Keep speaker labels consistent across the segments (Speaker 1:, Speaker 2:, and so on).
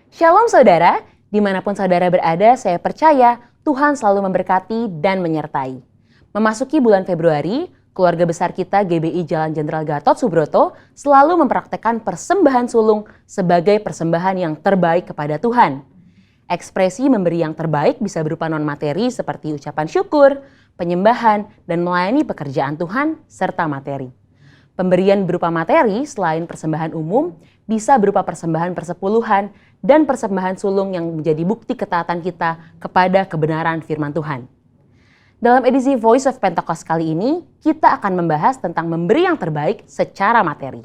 Speaker 1: Shalom saudara, dimanapun saudara berada, saya percaya Tuhan selalu memberkati dan menyertai. Memasuki bulan Februari, keluarga besar kita GBI Jalan Jenderal Gatot Subroto selalu mempraktekkan persembahan sulung sebagai persembahan yang terbaik kepada Tuhan. Ekspresi memberi yang terbaik bisa berupa non-materi seperti ucapan syukur, penyembahan, dan melayani pekerjaan Tuhan, serta materi. Pemberian berupa materi selain persembahan umum bisa berupa persembahan persepuluhan dan persembahan sulung yang menjadi bukti ketaatan kita kepada kebenaran firman Tuhan. Dalam edisi Voice of Pentecost kali ini, kita akan membahas tentang memberi yang terbaik secara materi.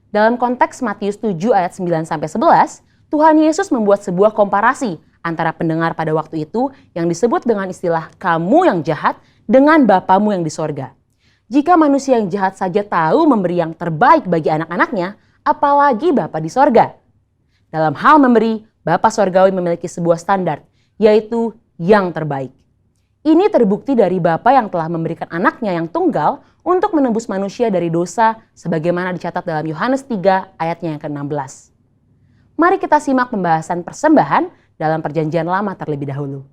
Speaker 1: Dalam konteks Matius 7 ayat 9-11, Tuhan Yesus membuat sebuah komparasi antara pendengar pada waktu itu yang disebut dengan istilah kamu yang jahat dengan Bapamu yang di sorga. Jika manusia yang jahat saja tahu memberi yang terbaik bagi anak-anaknya, apalagi Bapa di sorga. Dalam hal memberi, Bapa Sorgawi memiliki sebuah standar, yaitu yang terbaik. Ini terbukti dari Bapa yang telah memberikan anaknya yang tunggal untuk menebus manusia dari dosa, sebagaimana dicatat dalam Yohanes 3 ayatnya yang ke-16. Mari kita simak pembahasan persembahan dalam Perjanjian Lama terlebih dahulu.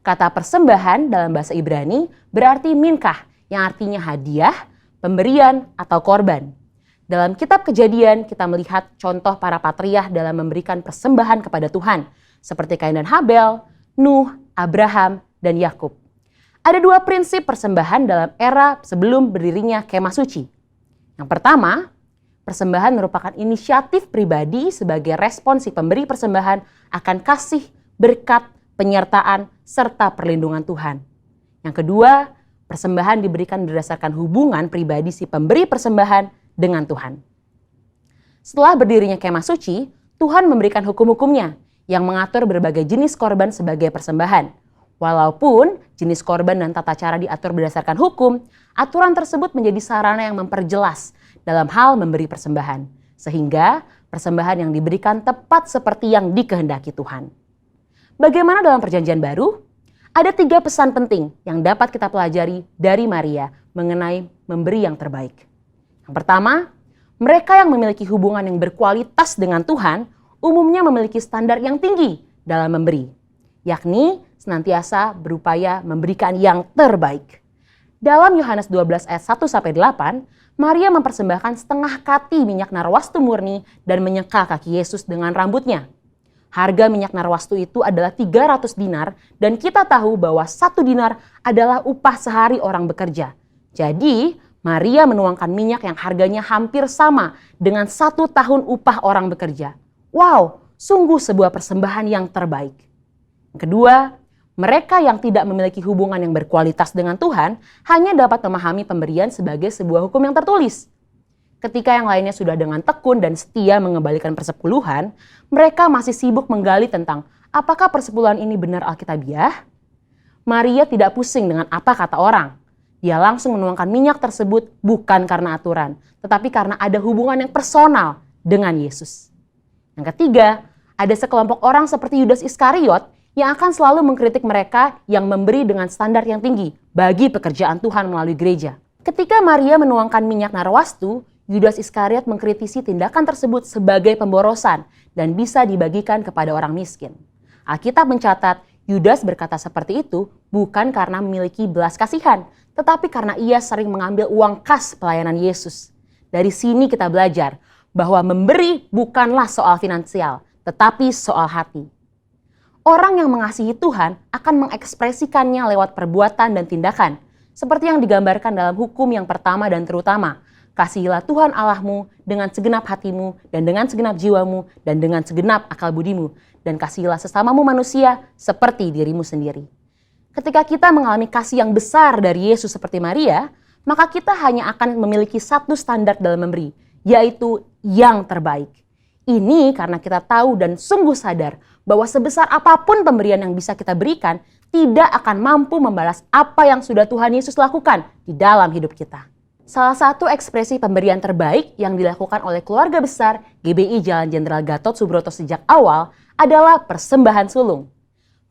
Speaker 1: Kata persembahan dalam bahasa Ibrani berarti minkah, yang artinya hadiah, pemberian, atau korban. Dalam kitab Kejadian, kita melihat contoh para patriark dalam memberikan persembahan kepada Tuhan, seperti Kain dan Habel, Nuh, Abraham, dan Yakub. Ada dua prinsip persembahan dalam era sebelum berdirinya kemah suci. Yang pertama, persembahan merupakan inisiatif pribadi sebagai respon si pemberi persembahan akan kasih, berkat, penyertaan, serta perlindungan Tuhan. Yang kedua, persembahan diberikan berdasarkan hubungan pribadi si pemberi persembahan dengan Tuhan. Setelah berdirinya kemah suci, Tuhan memberikan hukum-hukumnya yang mengatur berbagai jenis korban sebagai persembahan. Walaupun jenis korban dan tata cara diatur berdasarkan hukum, aturan tersebut menjadi sarana yang memperjelas dalam hal memberi persembahan. Sehingga persembahan yang diberikan tepat seperti yang dikehendaki Tuhan. Bagaimana dalam Perjanjian Baru? Ada 3 pesan penting yang dapat kita pelajari dari Maria mengenai memberi yang terbaik. Yang pertama, mereka yang memiliki hubungan yang berkualitas dengan Tuhan umumnya memiliki standar yang tinggi dalam memberi, yakni senantiasa berupaya memberikan yang terbaik. Dalam Yohanes 12 ayat 1-8, Maria mempersembahkan setengah kati minyak narwastu murni dan menyeka kaki Yesus dengan rambutnya. Harga minyak narwastu itu adalah 300 dinar dan kita tahu bahwa 1 dinar adalah upah sehari orang bekerja. Jadi Maria menuangkan minyak yang harganya hampir sama dengan 1 tahun upah orang bekerja. Wow, sungguh sebuah persembahan yang terbaik. Yang kedua, mereka yang tidak memiliki hubungan yang berkualitas dengan Tuhan hanya dapat memahami pemberian sebagai sebuah hukum yang tertulis. Ketika yang lainnya sudah dengan tekun dan setia mengembalikan persepuluhan, mereka masih sibuk menggali tentang apakah persepuluhan ini benar alkitabiah. Maria tidak pusing dengan apa kata orang. Dia langsung menuangkan minyak tersebut bukan karena aturan, tetapi karena ada hubungan yang personal dengan Yesus. Yang ketiga, ada sekelompok orang seperti Yudas Iskariot yang akan selalu mengkritik mereka yang memberi dengan standar yang tinggi bagi pekerjaan Tuhan melalui gereja. Ketika Maria menuangkan minyak narwastu, Yudas Iskariot mengkritisi tindakan tersebut sebagai pemborosan dan bisa dibagikan kepada orang miskin. Alkitab mencatat Yudas berkata seperti itu bukan karena memiliki belas kasihan, tetapi karena ia sering mengambil uang kas pelayanan Yesus. Dari sini kita belajar bahwa memberi bukanlah soal finansial, tetapi soal hati. Orang yang mengasihi Tuhan akan mengekspresikannya lewat perbuatan dan tindakan, seperti yang digambarkan dalam hukum yang pertama dan terutama. Kasihilah Tuhan Allahmu dengan segenap hatimu dan dengan segenap jiwamu dan dengan segenap akal budimu. Dan kasihilah sesamamu manusia seperti dirimu sendiri. Ketika kita mengalami kasih yang besar dari Yesus seperti Maria, maka kita hanya akan memiliki satu standar dalam memberi, yaitu yang terbaik. Ini karena kita tahu dan sungguh sadar bahwa sebesar apapun pemberian yang bisa kita berikan, tidak akan mampu membalas apa yang sudah Tuhan Yesus lakukan di dalam hidup kita. Salah satu ekspresi pemberian terbaik yang dilakukan oleh keluarga besar GBI Jalan Jenderal Gatot Subroto sejak awal adalah persembahan sulung.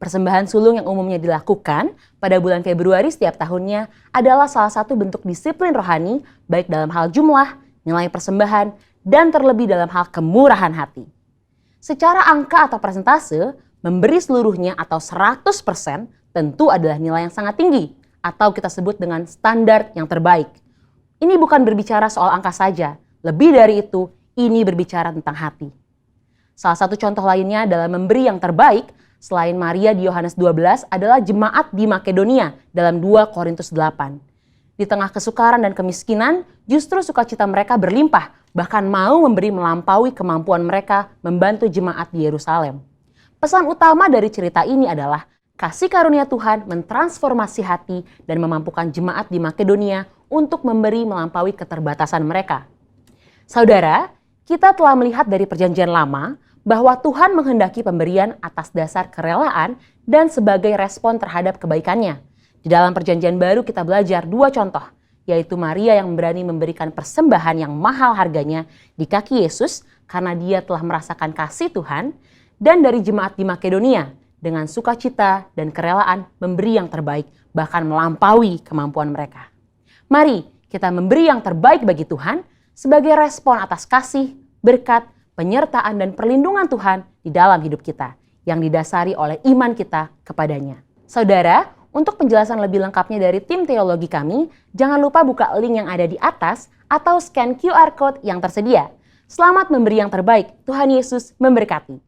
Speaker 1: Persembahan sulung yang umumnya dilakukan pada bulan Februari setiap tahunnya adalah salah satu bentuk disiplin rohani baik dalam hal jumlah, nilai persembahan, dan terlebih dalam hal kemurahan hati. Secara angka atau persentase, memberi seluruhnya atau 100% tentu adalah nilai yang sangat tinggi atau kita sebut dengan standar yang terbaik. Ini bukan berbicara soal angka saja, lebih dari itu, ini berbicara tentang hati. Salah satu contoh lainnya dalam memberi yang terbaik selain Maria di Yohanes 12 adalah jemaat di Makedonia dalam 2 Korintus 8. Di tengah kesukaran dan kemiskinan, justru sukacita mereka berlimpah, bahkan mau memberi melampaui kemampuan mereka membantu jemaat di Yerusalem. Pesan utama dari cerita ini adalah kasih karunia Tuhan mentransformasi hati dan memampukan jemaat di Makedonia untuk memberi melampaui keterbatasan mereka. Saudara, kita telah melihat dari Perjanjian Lama bahwa Tuhan menghendaki pemberian atas dasar kerelaan dan sebagai respon terhadap kebaikannya. Di dalam Perjanjian Baru kita belajar 2 contoh, yaitu Maria yang berani memberikan persembahan yang mahal harganya di kaki Yesus karena dia telah merasakan kasih Tuhan, dan dari jemaat di Makedonia dengan sukacita dan kerelaan memberi yang terbaik, bahkan melampaui kemampuan mereka. Mari kita memberi yang terbaik bagi Tuhan sebagai respon atas kasih, berkat, penyertaan dan perlindungan Tuhan di dalam hidup kita yang didasari oleh iman kita kepadanya. Saudara, untuk penjelasan lebih lengkapnya dari tim teologi kami, jangan lupa buka link yang ada di atas atau scan QR Code yang tersedia. Selamat memberi yang terbaik, Tuhan Yesus memberkati.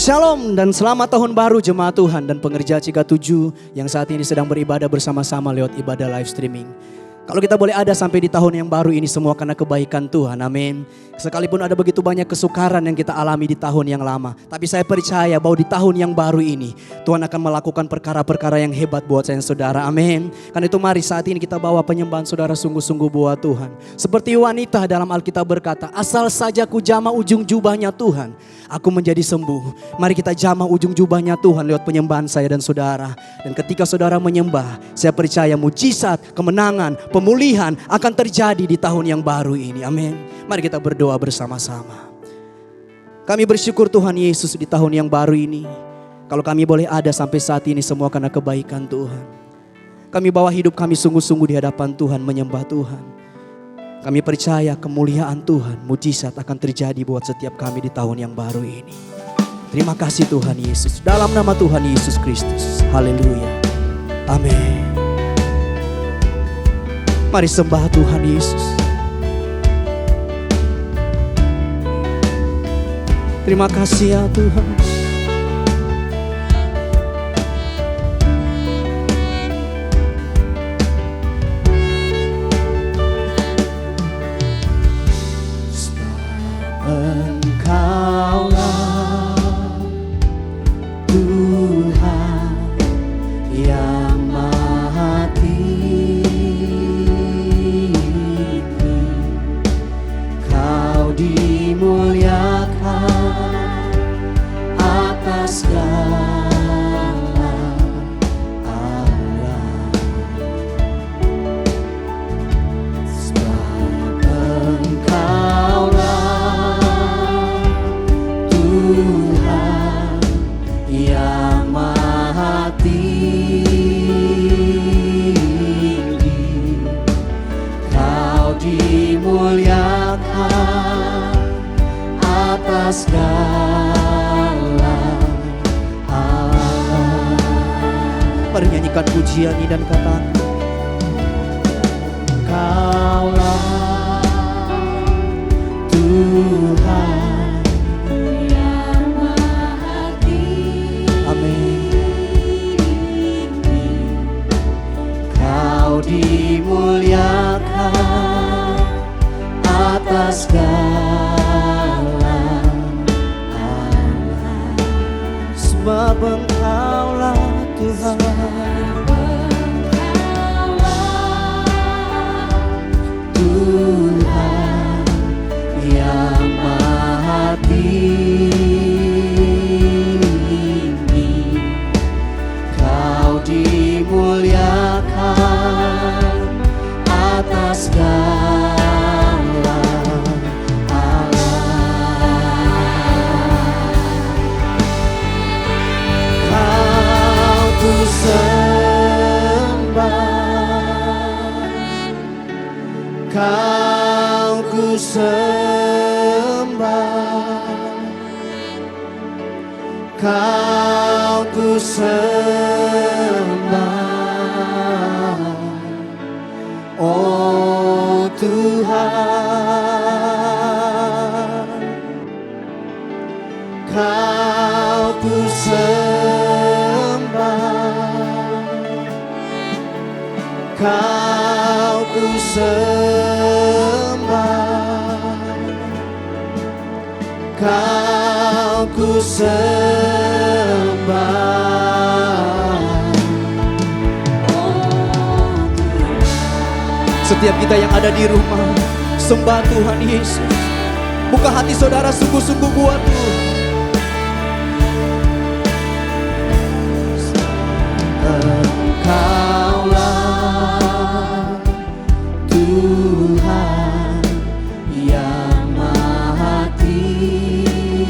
Speaker 2: Shalom dan selamat tahun baru jemaat Tuhan dan pengerja Cika 7 yang saat ini sedang beribadah bersama-sama lewat ibadah live streaming. Kalau kita boleh ada sampai di tahun yang baru ini semua karena kebaikan Tuhan, amin. Sekalipun ada begitu banyak kesukaran yang kita alami di tahun yang lama, tapi saya percaya bahwa di tahun yang baru ini Tuhan akan melakukan perkara-perkara yang hebat buat saya saudara, amin. Karena itu mari saat ini kita bawa penyembahan saudara sungguh-sungguh buat Tuhan. Seperti wanita dalam Alkitab berkata, asal saja ku jamah ujung jubahnya Tuhan, aku menjadi sembuh. Mari kita jamah ujung jubahnya Tuhan lewat penyembahan saya dan saudara. Dan ketika saudara menyembah, saya percaya mujizat, kemenangan, pemulihan akan terjadi di tahun yang baru ini. Amin. Mari kita berdoa bersama-sama. Kami bersyukur Tuhan Yesus di tahun yang baru ini. Kalau kami boleh ada sampai saat ini semua karena kebaikan Tuhan. Kami bawa hidup kami sungguh-sungguh di hadapan Tuhan, menyembah Tuhan. Kami percaya kemuliaan Tuhan, mujizat akan terjadi buat setiap kami di tahun yang baru ini. Terima kasih Tuhan Yesus. Dalam nama Tuhan Yesus Kristus. Haleluya. Amin. Mari sembah Tuhan Yesus. Terima kasih ya Tuhan. Engkaulah Tuhan yang Maha Tinggi, Kau dimuliakan atas segala alam. Sebab Engkaulah Tuhan yang Maha Tinggi, Kau dimuliakan atas segala alam. Mari nyanyikan pujian ini dan katakan, Kaulah Tuhan yang Maha Tinggi. Amin. Kau dimuliakan atas segala alam. Sebab Engkaulah Tuhan, Tuhan yang Maha Tinggi, Kau dimuliakan atas segala alam. Kau ku sembah, Kau ku sembah, Kau ku sembah, oh Tuhan. Kau ku sembah, Kau ku sembah, Kau ku sembah, oh Tuhan. Setiap kita yang ada di rumah, sembah Tuhan Yesus. Buka hati saudara sungguh-sungguh buat Tuhan. Engkaulah Tuhan yang Maha Tinggi,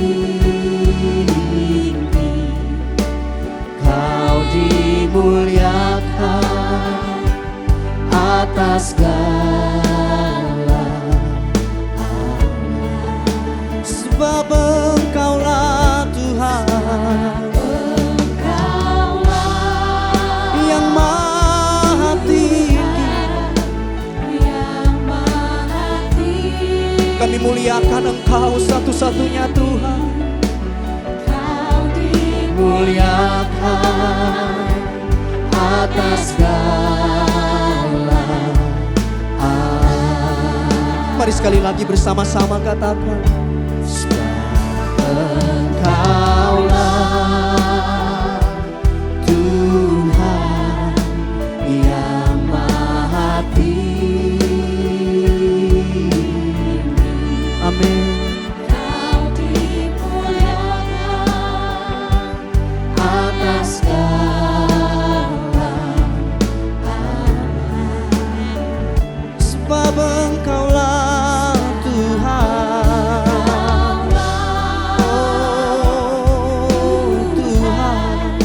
Speaker 2: Kau dimuliakan atas segala alam. Sebab Engkaulah Tuhan yang Maha Tinggi. Kami muliakan Engkau satu-satunya Tuhan. Kau dimuliakan atas segala alam. Mari sekali lagi bersama-sama katakan, Engkaulah Tuhan yang Maha Tinggi. Amin. Kau dimuliakan atas segala alam. Sebab Engkaulah Tuhan. Oh Tuhan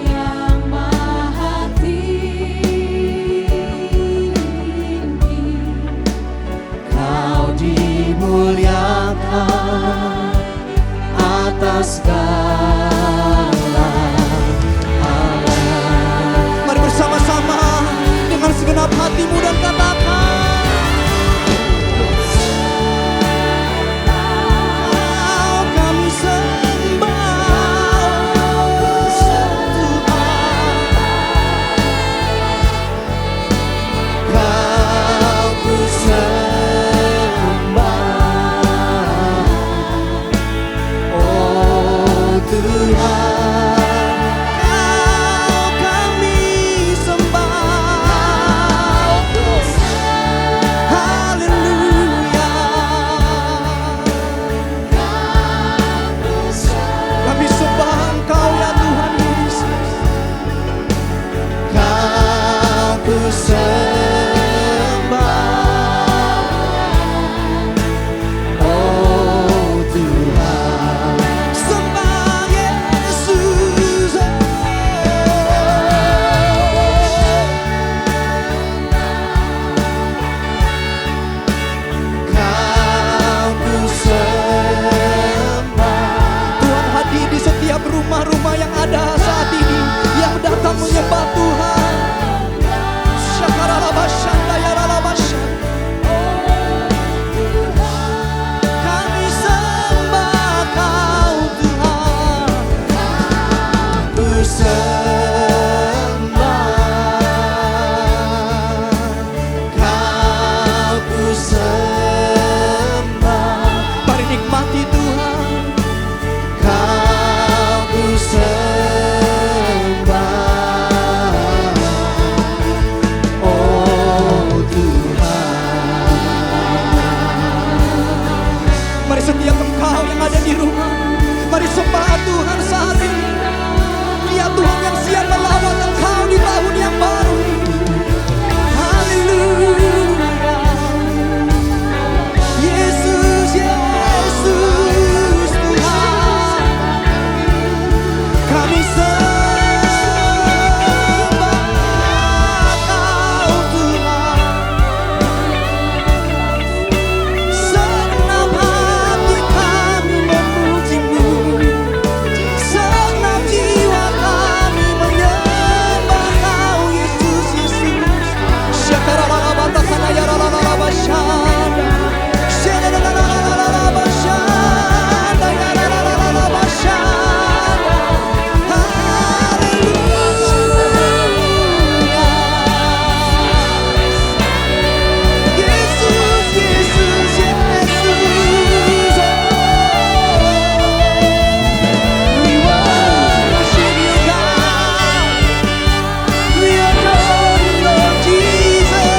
Speaker 2: yang Maha Tinggi. Kau dimuliakan atas segala alam. Mari bersama-sama dengan segenap hatimu dan katakan, Kau kami sembah, Kau ku sembah, oh Tuhan, Kau kami sembah, haleluya. Kami sembah Engkau ya Tuhan Yesus, Kau ku sembah, oh Tuhan, sembah Yesus, Kau ku sembah. Tuhan hadir di setiap rumah-rumah yang ada saat ini, yang datang menyembah Tuhan. Syakaralabashanda yaralabashanda. Kami sembah Kau Tuhan, ku sembah, Kau ku sembah. Mari nikmati Tuhan, Kau ku sembah, oh Tuhan. Mari setiap engkau yang ada di rumah, mari sembah Tuhan saat ini. Dia Tuhan yang siap melawat engkau di tahun yang baru ini. Haleluya. Yesus, Yesus Tuhan, kami sembah Kau Tuhan. Segenap hati kami memuji-Mu, segenap jiwa kami menyembah Kau Yesus, Yesus. Syakaralalabatasana yaralalalabashanda, syalalalalalabashanda, yaralalalabashanda. Haleluya. Yesus, Yesus, Yesus. We worship You, God. We adore You, Lord Jesus.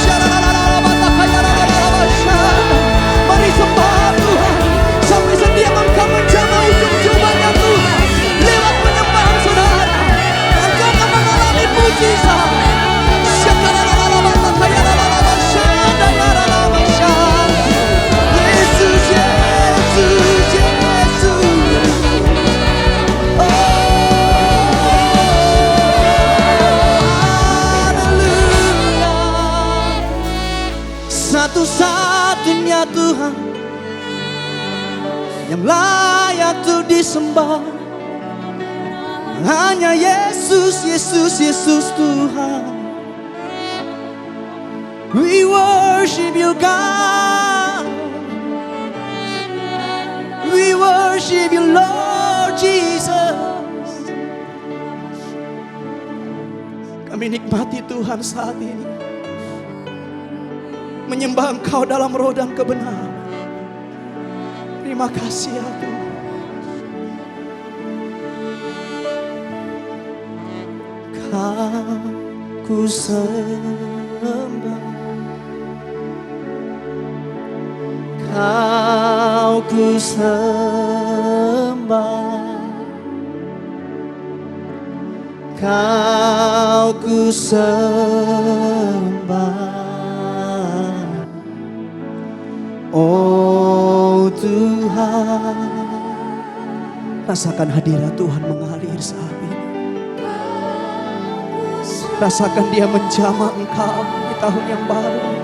Speaker 2: Shalalalalabatakalalalalabashanda. Mari sembah Tuhan sampai setiap engkau menjamah ujung jubahnya Tuhan. Lewat penyembahan saudara, engkau akan mengalami mujizat. Shalalalalabatakalalalalabashanda, yaralabashanda. Yesus, Yesus, Yesus. Oh, haleluya. Satu-satunya Tuhan yang layak untuk disembah, hanya Yesus, Yesus, Yesus Tuhan. We worship You, God. We worship worship you Lord Jesus. Kami nikmati Tuhan saat ini, menyembah Engkau dalam roh dan kebenaran. Terima kasih ya Tuhan. Kau ku sembah, Kau ku sembah, Kau ku sembah, oh Tuhan. Rasakan hadirat Tuhan mengalir saat ini. Rasakan Dia menjamah engkau di tahun yang baru.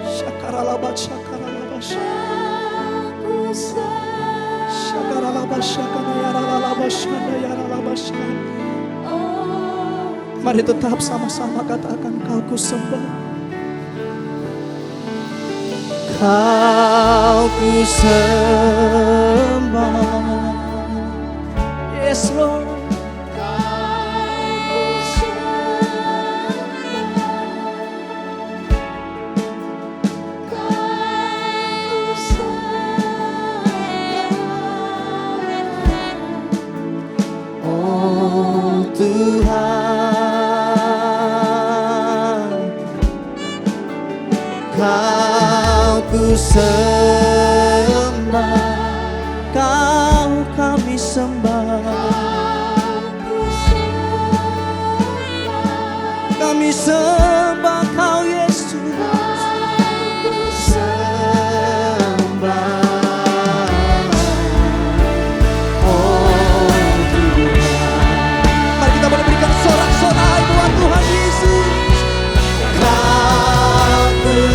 Speaker 2: Syakaralabat, syakaralabat, syakaralabat, syakaralabat, syakaralabat. Mari tetap sama-sama katakan, Kau ku sembah, Kau ku sembah. Yes Lord. Oh Tuhan, Kau ku sembah, Kau kami sembah, kami sembah Kau Yesus, sembah. Oh Tuhan, mari kita boleh berikan sorak-sorai buat Tuhan Yesus. Kau ku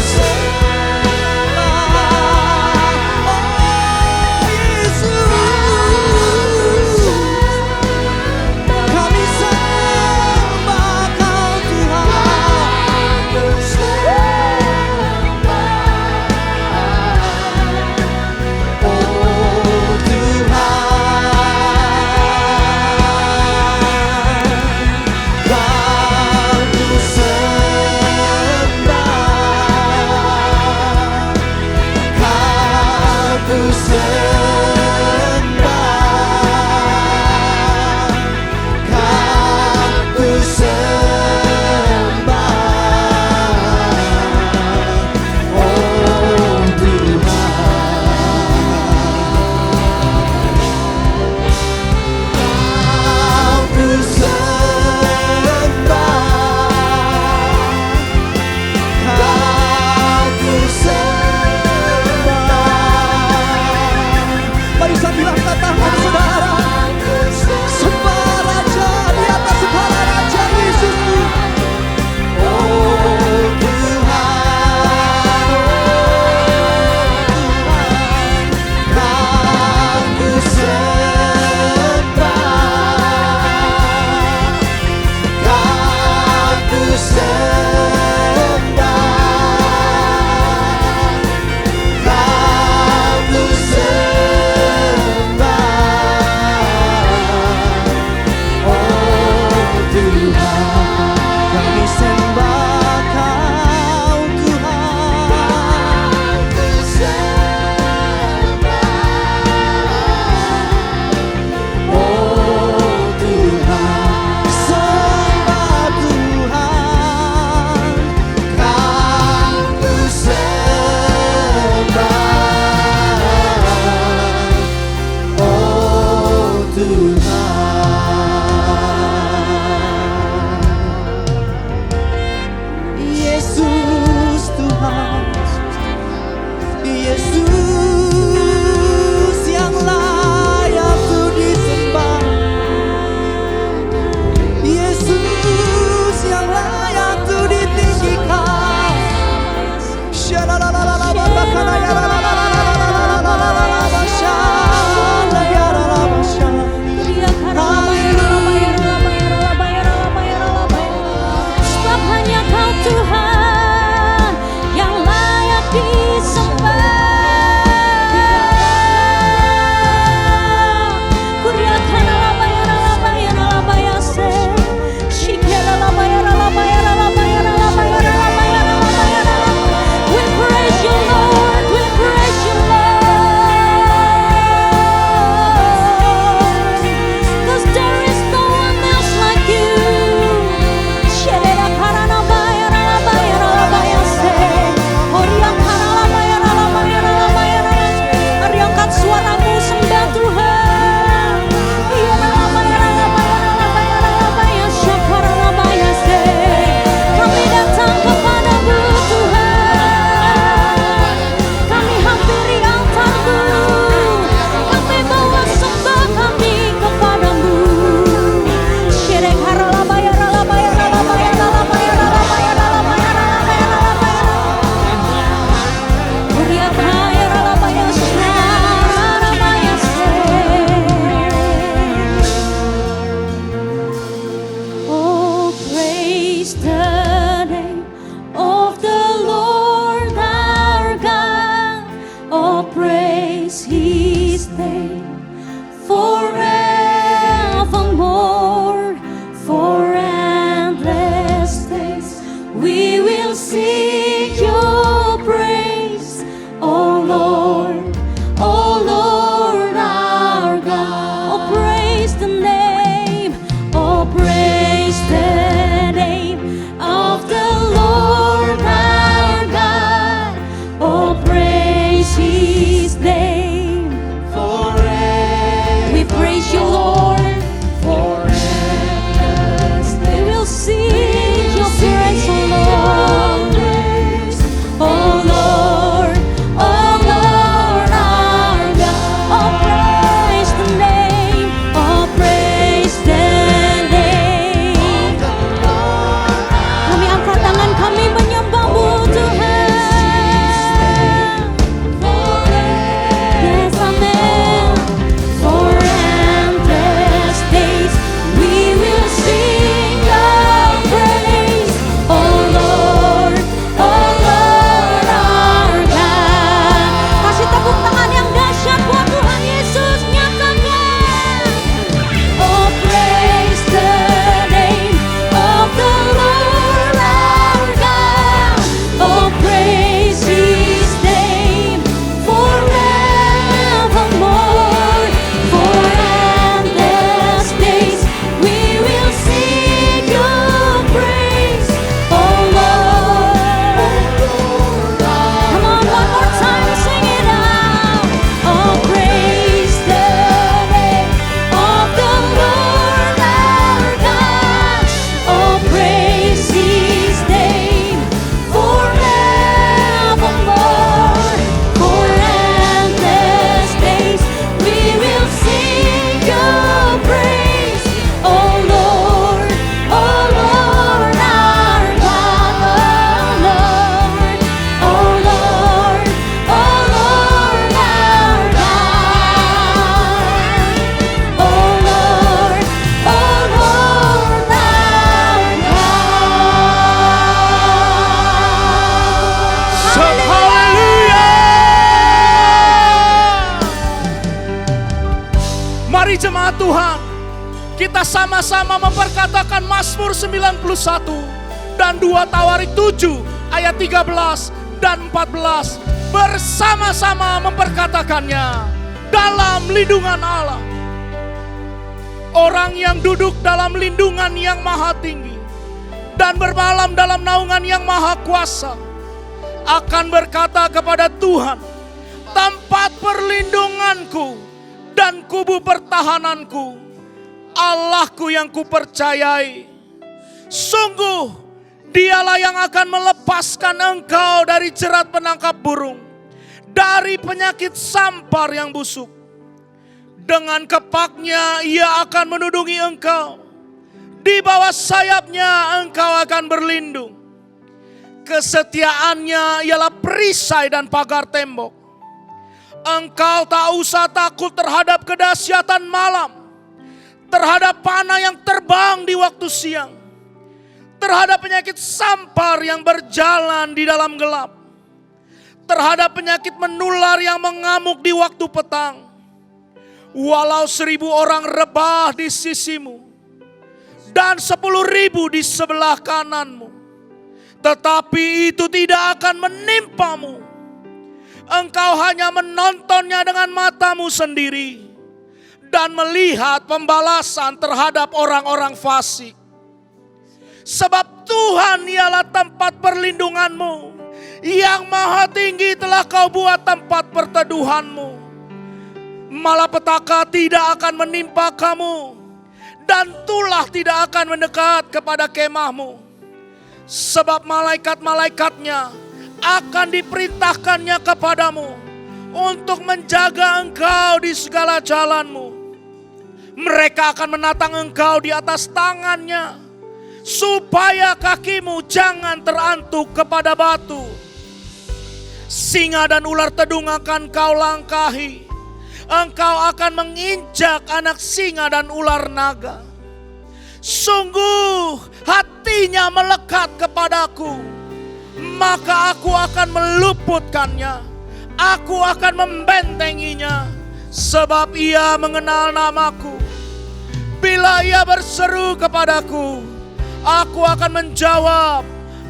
Speaker 3: praise you, Lord. We will sing your praise, oh Lord. Oh Lord, oh Lord, our God. Oh, praise the name, oh praise the name. Kami angkat tangan kami menyembahmu, Tuhan. Yes, amen. For endless days we will sing your praise, oh Lord, oh Lord our God. Kasih tepuk tangan yang dahsyat buat Tuhan Yesus, nyatakan. Oh, praise the name of the Lord our God. Oh, praise His name forevermore. For endless days we will sing your praise, oh Lord. Come on, one more time, sing it out. Oh, praise the name of the Lord our God. Oh, praise His name forevermore. For endless days we will sing your praise, oh Lord, oh Lord our God. Oh Lord, oh Lord, oh Lord our God. Oh Lord, oh Lord our God.
Speaker 4: Haleluya. Mari jemaat Tuhan, kita sama-sama memperkatakan Mazmur 91 dan 2 Tawarik 7 ayat 13 dan 14. Bersama-sama memperkatakannya dalam lindungan Allah. Orang yang duduk dalam lindungan yang maha tinggi dan bermalam dalam naungan yang maha kuasa akan berkata kepada Tuhan, tempat perlindunganku dan kubu pertahananku, Allahku yang kupercayai. Sungguh Dialah yang akan melepaskan engkau dari jerat penangkap burung, dari penyakit sampar yang busuk. Dengan kepaknya Ia akan menudungi engkau, di bawah sayapnya engkau akan berlindung. Kesetiaannya ialah perisai dan pagar tembok. Engkau tak usah takut terhadap kedahsyatan malam, terhadap panah yang terbang di waktu siang, terhadap penyakit sampar yang berjalan di dalam gelap, terhadap penyakit menular yang mengamuk di waktu petang. Walau 1.000 orang rebah di sisimu dan 10.000 di sebelah kananmu, tetapi itu tidak akan menimpamu. Engkau hanya menontonnya dengan matamu sendiri dan melihat pembalasan terhadap orang-orang fasik. Sebab Tuhan ialah tempat perlindunganmu, yang maha tinggi telah kau buat tempat perteduhanmu. Malapetaka tidak akan menimpa kamu, dan tulah tidak akan mendekat kepada kemahmu. Sebab malaikat-malaikatnya akan diperintahkannya kepadamu untuk menjaga engkau di segala jalanmu. Mereka akan menatang engkau di atas tangannya, supaya kakimu jangan terantuk kepada batu. Singa dan ular tedung akan kau langkahi. Engkau akan menginjak anak singa dan ular naga. Sungguh hatinya melekat kepadaku, maka aku akan meluputkannya. Aku akan membentenginya, sebab ia mengenal namaku. Bila ia berseru kepadaku, aku akan menjawab.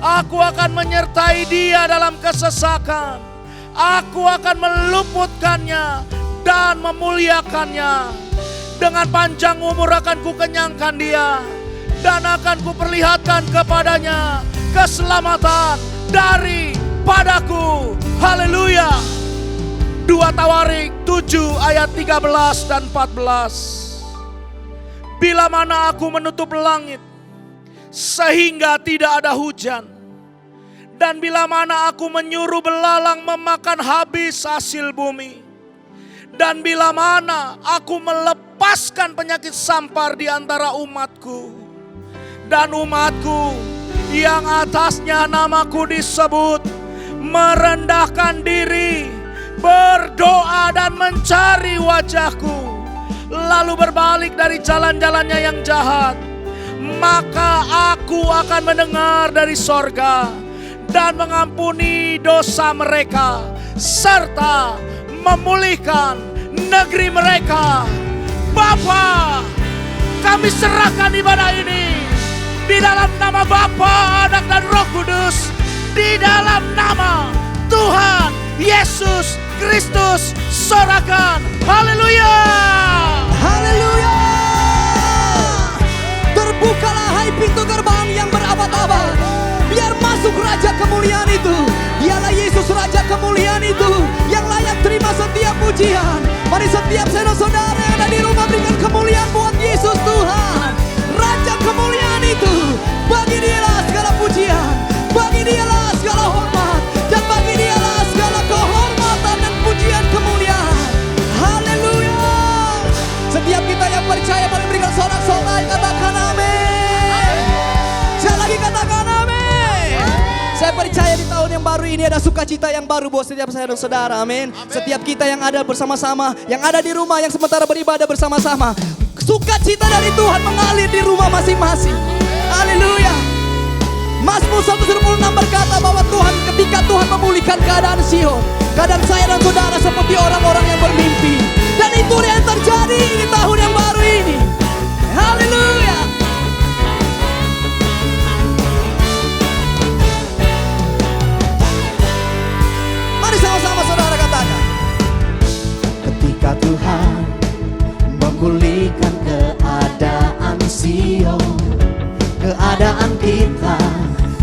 Speaker 4: Aku akan menyertai dia dalam kesesakan. Aku akan meluputkannya dan memuliakannya. Dengan panjang umur akan kukenyangkan dia, dan akan kuperlihatkan kepadanya keselamatan daripadaku. Haleluya. 2 Tawarik 7 ayat 13 dan 14. Bila mana aku menutup langit sehingga tidak ada hujan, dan bila mana aku menyuruh belalang memakan habis hasil bumi, dan bila mana aku melepaskan penyakit sampar di antara umatku, dan umatku yang atasnya namaku disebut merendahkan diri, berdoa dan mencari wajahku, lalu berbalik dari jalan-jalannya yang jahat, maka aku akan mendengar dari sorga dan mengampuni dosa mereka, serta memulihkan negeri mereka. Bapa, kami serahkan ibadah ini di dalam nama Bapa, Anak dan Roh Kudus, di dalam nama Tuhan Yesus Kristus. Sorakan haleluya.
Speaker 2: Haleluya. Terbukalah hai pintu gerbang yang berabad-abad. Biar masuk Raja kemuliaan itu. Dialah Yesus Raja kemuliaan itu, yang layak terima setiap pujian. Mari setiap saudara-saudara yang ada di rumah berikan kemuliaan buat Yesus Tuhan. Raja kemuliaan itu, bagi dialah segala pujian, bagi dialah segala hormat, dan bagi dialah segala kehormatan dan pujian kemuliaan. Haleluya. Setiap kita yang percaya boleh berikan sorak-sorai, katakan amin. Sekali lagi katakan amin. Saya percaya di tahun yang baru ini ada sukacita yang baru buat setiap saudara-saudara, amin. Setiap kita yang ada bersama-sama, yang ada di rumah, yang sementara beribadah bersama-sama, sukacita dari Tuhan mengalir di rumah masing-masing. Haleluya. Mazmur 126 berkata bahwa Tuhan, ketika Tuhan memulihkan keadaan Sion, keadaan saya dan saudara seperti orang-orang yang bermimpi. Dan itu yang terjadi di tahun yang baru ini. Haleluya. Mari sama-sama saudara katakan.
Speaker 5: Ketika Tuhan memulihkan keadaan Sion, keadaan kita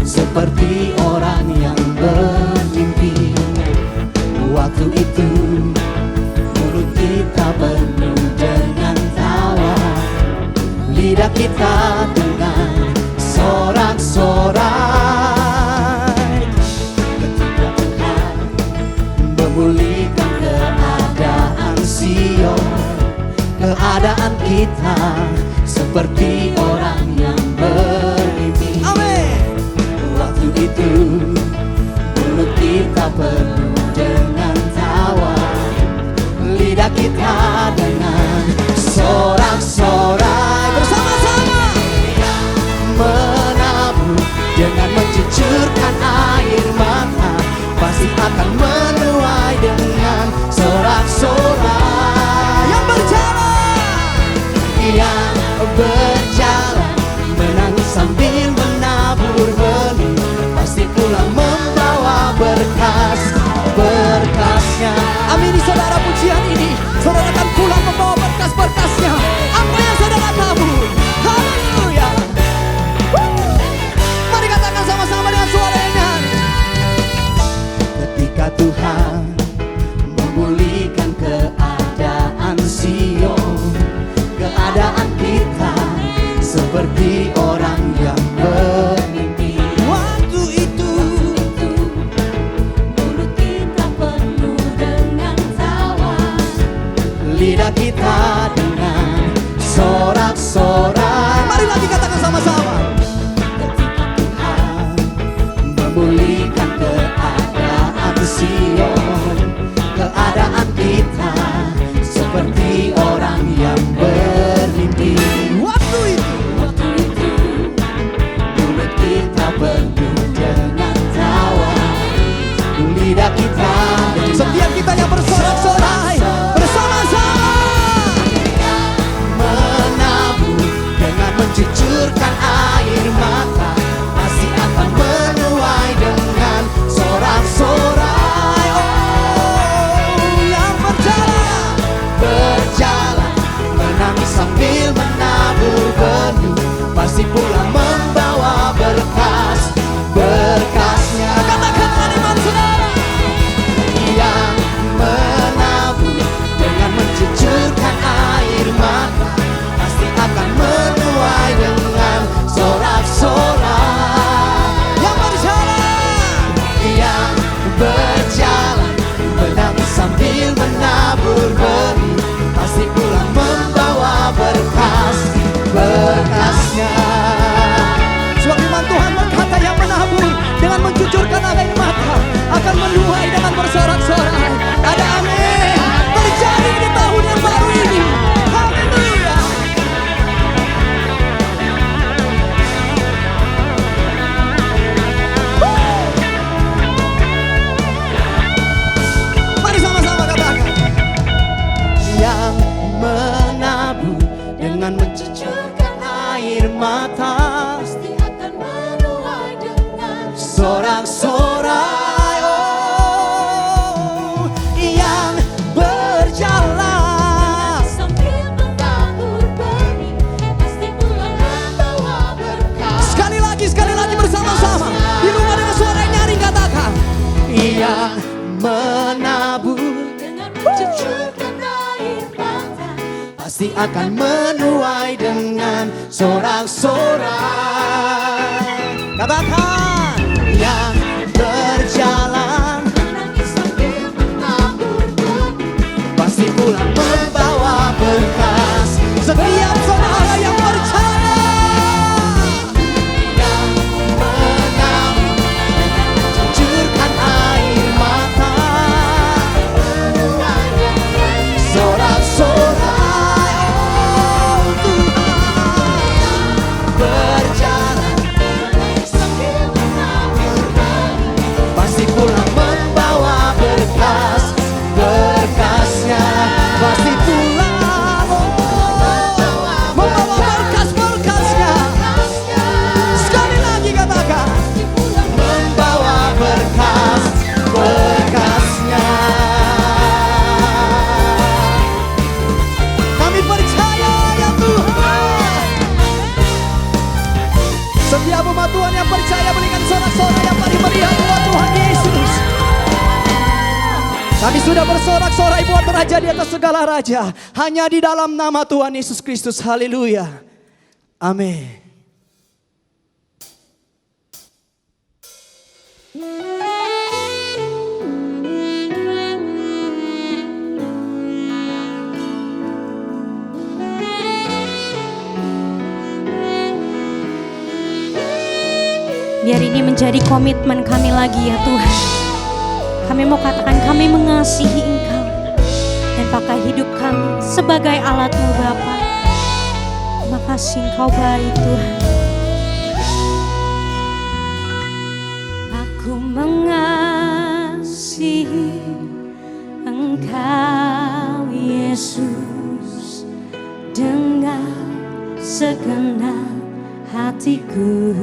Speaker 5: seperti orang yang bermimpi. Waktu itu mulut kita penuh dengan tawa, lidah kita dengan sorak-sorai. Ketika Tuhan memulihkan keadaan Sion, keadaan kita seperti orang yang bermimpi.
Speaker 2: Amin.
Speaker 5: Waktu itu mulut kita penuh dengan tawa, lidah kita dengan sorak-sorai.
Speaker 2: Bersama-sama
Speaker 5: menabur dengan mencucurkan air mata, pasti akan menuai dengan sorak-sorai.
Speaker 2: yang berjalan,
Speaker 5: Yang berjalan menangis sambil menabur benih, pasti pulang membawa berkas-berkasnya.
Speaker 2: amini saudara pujian ini. Saudara akan pulang membawa berkas-berkasnya. Apa yang saudara tabur. Haleluya. Mari katakan sama-sama dengan suara yang nyanyi.
Speaker 5: Ketika Tuhan memulihkan keadaan Sion, keadaan kita seperti orang yang bermimpi.
Speaker 2: Waktu itu
Speaker 3: Mulut kita penuh dengan tawa,
Speaker 5: Lidah kita dengan sorak-sorai.
Speaker 2: mari lagi katakan sama-sama.
Speaker 5: Ketika Tuhan memulihkan keadaan Sion, keadaan kita seperti orang yang bermimpi.
Speaker 2: Waktu itu
Speaker 5: Mulut kita penuh dengan tawa, lidah kita dengan
Speaker 2: setiap kita yang bersorak-sorai bersama-sama
Speaker 5: menabur dengan mencucurkan air mata, pasti akan menuai dengan sorak-sorai.
Speaker 2: oh, yang
Speaker 5: Berjalan menangis sambil menabur benih, pasti pulang membawa berkas-berkasnya.
Speaker 2: katakan iman saudara.
Speaker 5: Yang menabur dengan mencucurkan air mata, pasti akan benih, pasti pulang membawa berkasnya.
Speaker 2: Sebab firman Tuhan berkata, yang menabur dengan mencucurkan air mata akan menuai dengan bersorak-sorai. Ada amin terjadi di tahun yang baru ini. Haleluya. Mari sama-sama katakan.
Speaker 5: Yang menabur dengan mencucurkan air mata
Speaker 3: Pasti akan menuai dengan
Speaker 5: sorak-sorai. Oh, yang berjalan
Speaker 3: sambil menabur benih, pasti pulang membawa berkah.
Speaker 2: Sekali lagi bersama-sama. Di rumah dengan suara yang nyaring katakan.
Speaker 5: yang menabur
Speaker 3: Dengan mencucurkan air mata,
Speaker 5: pasti akan menuai dengan sorak-sorai.
Speaker 2: Katakan.
Speaker 5: Yang berjalan
Speaker 3: menangis sambil menabur benih,
Speaker 5: pasti pulang membawa berkas.
Speaker 2: Setiap saudara yang percaya,
Speaker 5: Yang menabur dengan mencucurkan air mata,
Speaker 3: menuai dengan
Speaker 5: sorak-sorai. Oh Tuhan, berjalan
Speaker 3: sambil menabur benih,
Speaker 5: pasti pulang membawa berkasnya. Pasti pulang
Speaker 2: membawa berkas-berkasnya. Sekali lagi katakan.
Speaker 5: membawa berkasnya.
Speaker 2: Kami percaya ya Tuhan. Setiap umat Tuhan yang percaya berikan sorak-sorai yang paling meriah buat Tuhan Yesus. Kami sudah bersorak-sorai buat Raja di atas segala raja. Hanya di dalam nama Tuhan Yesus Kristus. Haleluya. Amin.
Speaker 6: Biar ini menjadi komitmen kami lagi ya Tuhan. Kami mau katakan kami mengasihi Engkau dan pakai hidup kami sebagai alat-Mu Bapa. Terima kasih Engkau baik Tuhan. Aku mengasihi Engkau Yesus dengan segenap hatiku.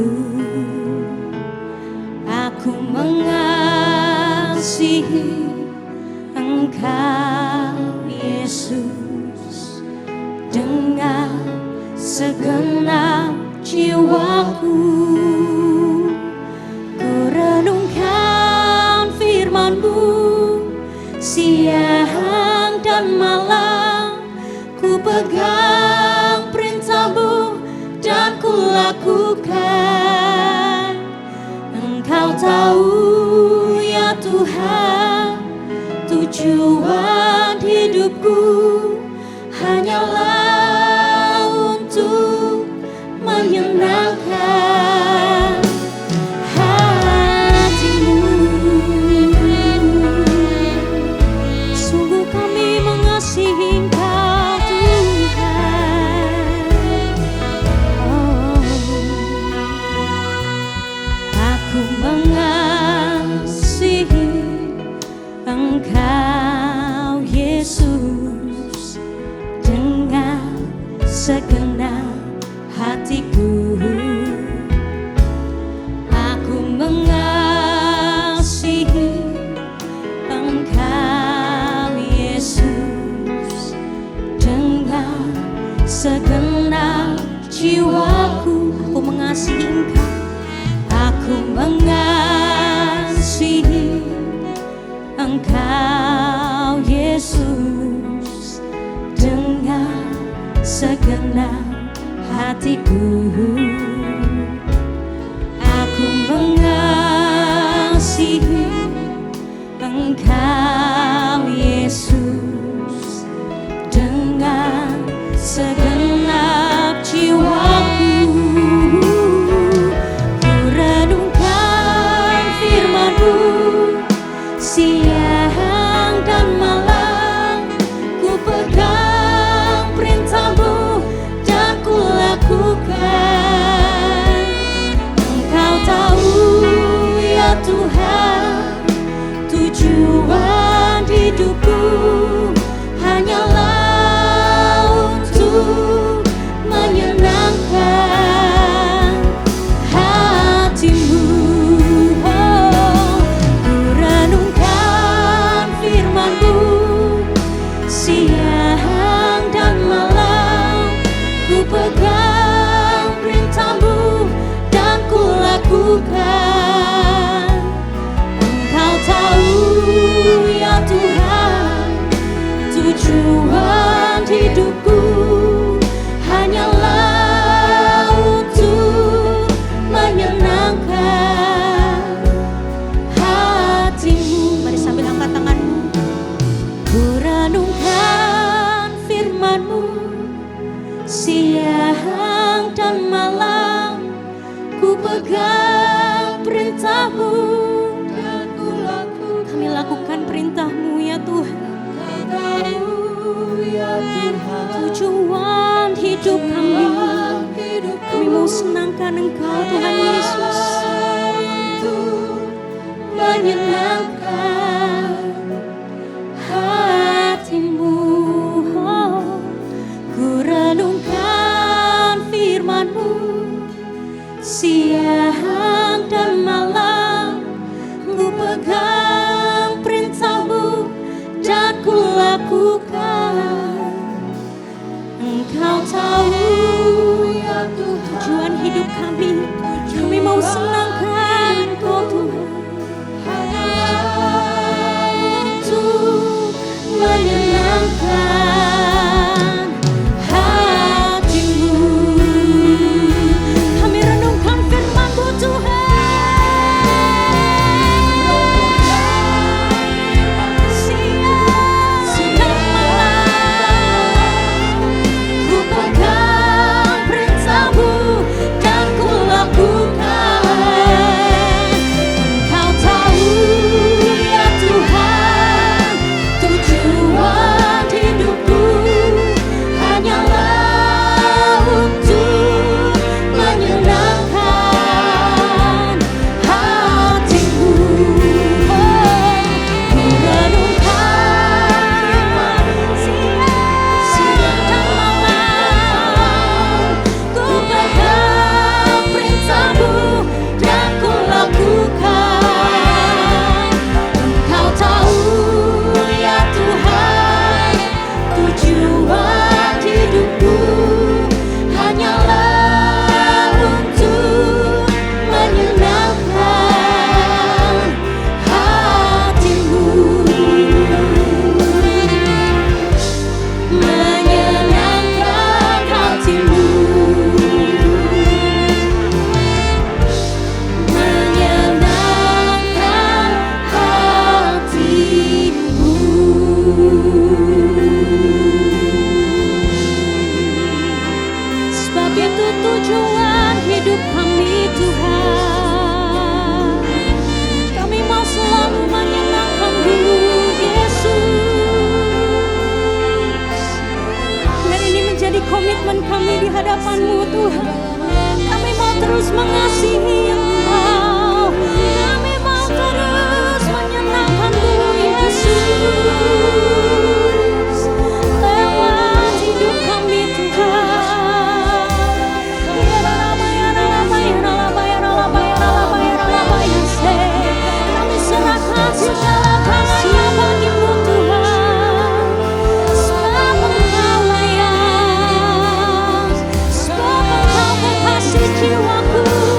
Speaker 6: Aku mengasihi Engkau Yesus dengan segenap jiwaku. Ku renungkan firman-Mu siang dan malam, ku pegang perintah-Mu dan ku lakukan. Engkau tahu ya Tuhan, tujuan hidupku hanyalah untuk menyenangkan hati-Mu. Sungguh kami mengasihi Engkau Tuhan. Aku mengasihi Engkau Yesus dengan segenap hatiku. Aku mengasihi Engkau Yesus dengan segenap jiwaku. Aku mengasihi Engkau. Aku mengasihi Engkau Yesus dengan segenap hatiku. Aku mengasihi Engkau Yesus segenap jiwaku. Ku renungkan firman-Mu siang dan malam, ku pegang perintah-Mu dan ku lakukan. Engkau tahu ya Tuhan, tujuan hidupku hanyalah untuk menyenangkan hati-Mu. Oh, ku renungkan firman-Mu siang dan malam, ku pegang perintah-Mu dan ku lakukan. Engkau tahu ya Tuhan, tujuan hidupku hanyalah untuk menyenangkan hati-Mu. Mari sambil angkat tanganmu. Ku renungkan firman-Mu siang dan malam, ku pegang perintah-Mu dan ku lakukan. Kami lakukan perintah-Mu ya Tuhan. Tujuan hidup kami, kami mau senangkan Engkau Tuhan Yesus, menyenangkan hati-Mu. Oh, ku renungkan firman-Mu siang dan malam, ku pegang perintah-Mu dan ku lakukan. Engkau tahu ya Tuhan, tujuan hidup kami, kami mau senangkan Engkau Tuhan, hanyalah untuk menyenangkan hati-Mu. Kami renungkan firman-Mu Tuhan, siang dan malam, ku pegang perintah-Mu dan ku lakukan. Engkau tahu ya Tuhan, tujuan hidupku hanyalah untuk menyenangkan hati-Mu. Oh, ku renungkan siang dan malam, ku pegang perintah-Mu dan ku lakukan. Engkau tahu ya Tuhan, tujuan hidupku hanyalah untuk menyenangkan hati-Mu, menyenangkan hati-Mu, menyenangkan hati-Mu. Sebab itu tujuan hidup kami Tuhan, kami mau selalu menyenangkan-Mu Yesus. Dan ini menjadi komitmen kami di hadapan-Mu Tuhan. Kami mau terus mengasihi Engkau, kami mau terus menyenangkan-Mu Yesus. Lewat hidup kami Tuhan, kami serahkan segala karya bagi-Mu Tuhan. Sebab Engkau layak, sebab Engkau kekasih jiwaku.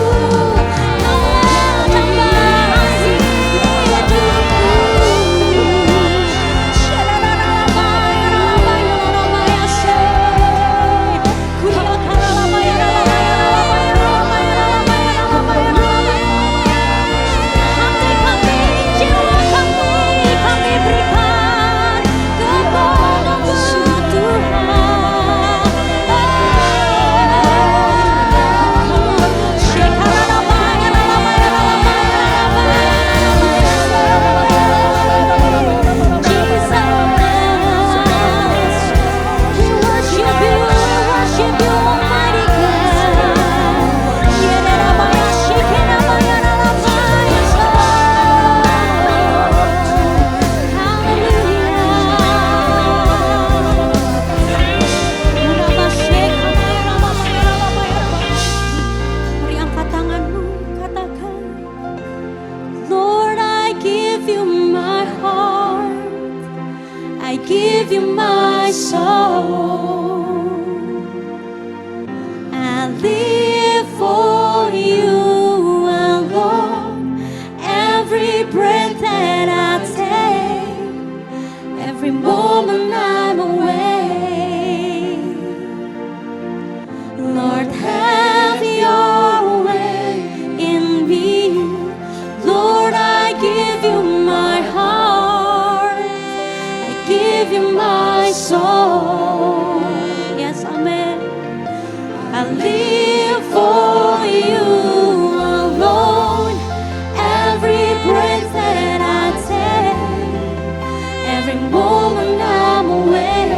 Speaker 6: I live for you alone. Every breath that I take, every moment I'm away. Lord, have your way in me. Lord, I give you my heart. I give you my soul. Yes, amen. I live for you alone. Every breath that I take, every moment I'm away.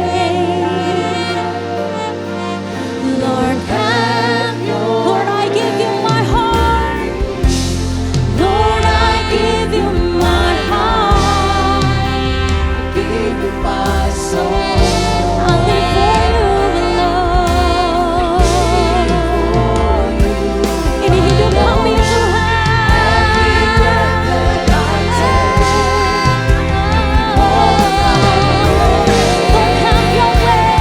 Speaker 6: Lord, have your. Lord, I give you my heart. Lord, I give you my heart. I give you my soul. I live for you alone. Ini hidup kami Tuhan. Lord, have your way.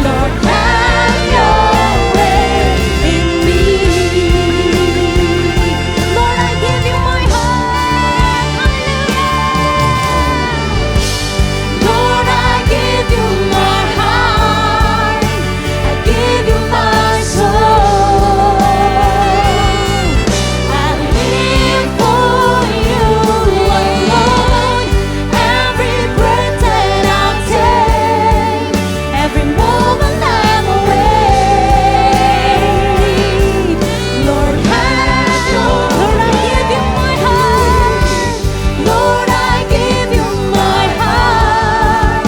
Speaker 6: Lord, have your way in me. Lord, I give you my heart. Hallelujah. Lord, I give you my heart. I give you my soul. I live for you alone. Every breath that I take, every moment I'm away. Lord, have your. Lord, I give you my heart. Lord, I give you my heart.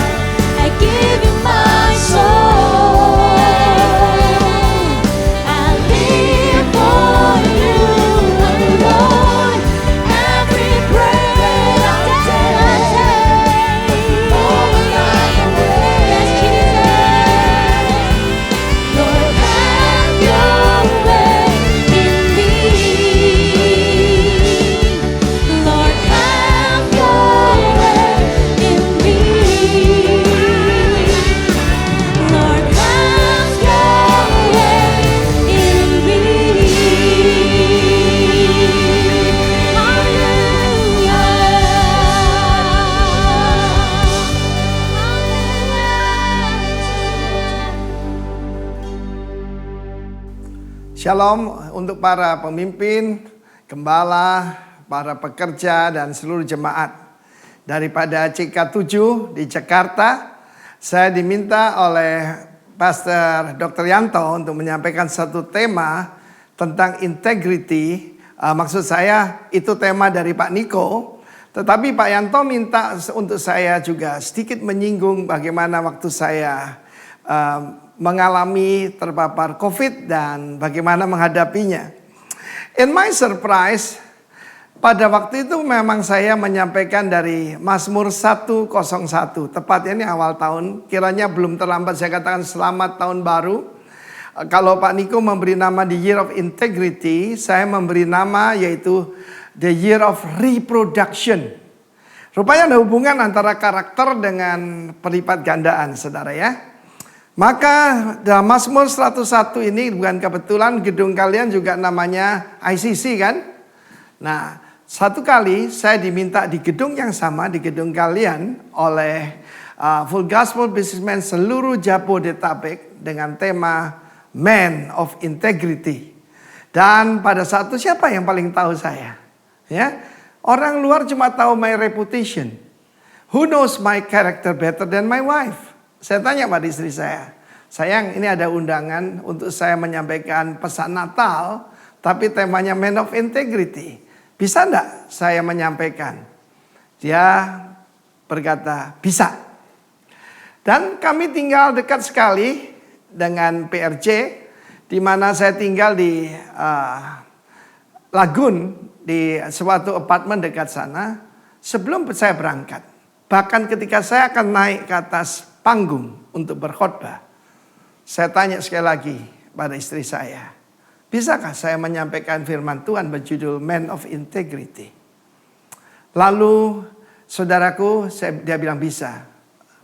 Speaker 6: I give you my soul. I live for you alone. Every breath that I take, moment I'm away. Yes, Jesus. Lord, have your way in me. Lord, have your way in me. Lord, have your way in me.
Speaker 7: Shalom untuk para pemimpin, gembala, para pekerja dan seluruh jemaat. Daripada CK7 di Jakarta, saya diminta oleh Pastor Dr. Yanto untuk menyampaikan satu tema tentang integrity. Maksud saya itu tema dari Pak Niko. Tetapi Pak Yanto minta untuk saya juga sedikit menyinggung bagaimana waktu saya mengalami terpapar COVID dan bagaimana menghadapinya. In my surprise, pada waktu itu memang saya menyampaikan dari Mazmur 101. Tepatnya ini awal tahun, kiranya belum terlambat saya katakan selamat tahun baru. Kalau Pak Niko memberi nama The Year of Integrity, saya memberi nama yaitu The Year of Reproduction. Rupanya ada hubungan antara karakter dengan pelipat gandaan, saudara ya. Maka dalam Mazmur 101 ini bukan kebetulan gedung kalian juga namanya ICC kan? Nah, satu kali saya diminta di gedung yang sama, di gedung kalian oleh Full Gospel Businessman seluruh Jabodetabek dengan tema Man of Integrity. Dan pada saat itu siapa yang paling tahu saya? Ya, orang luar cuma tahu my reputation. Who knows my character better than my wife? Saya tanya pada istri saya, sayang ini ada undangan untuk saya menyampaikan pesan Natal, tapi temanya Man of Integrity. Bisa enggak saya menyampaikan? Dia berkata, bisa. Dan kami tinggal dekat sekali dengan PRJ, di mana saya tinggal di Lagun, di suatu apartemen dekat sana, sebelum saya berangkat. Bahkan ketika saya akan naik ke atas panggung untuk berkhotbah, saya tanya sekali lagi pada istri saya, bisakah saya menyampaikan firman Tuhan berjudul Man of Integrity? Lalu saudaraku, dia bilang bisa.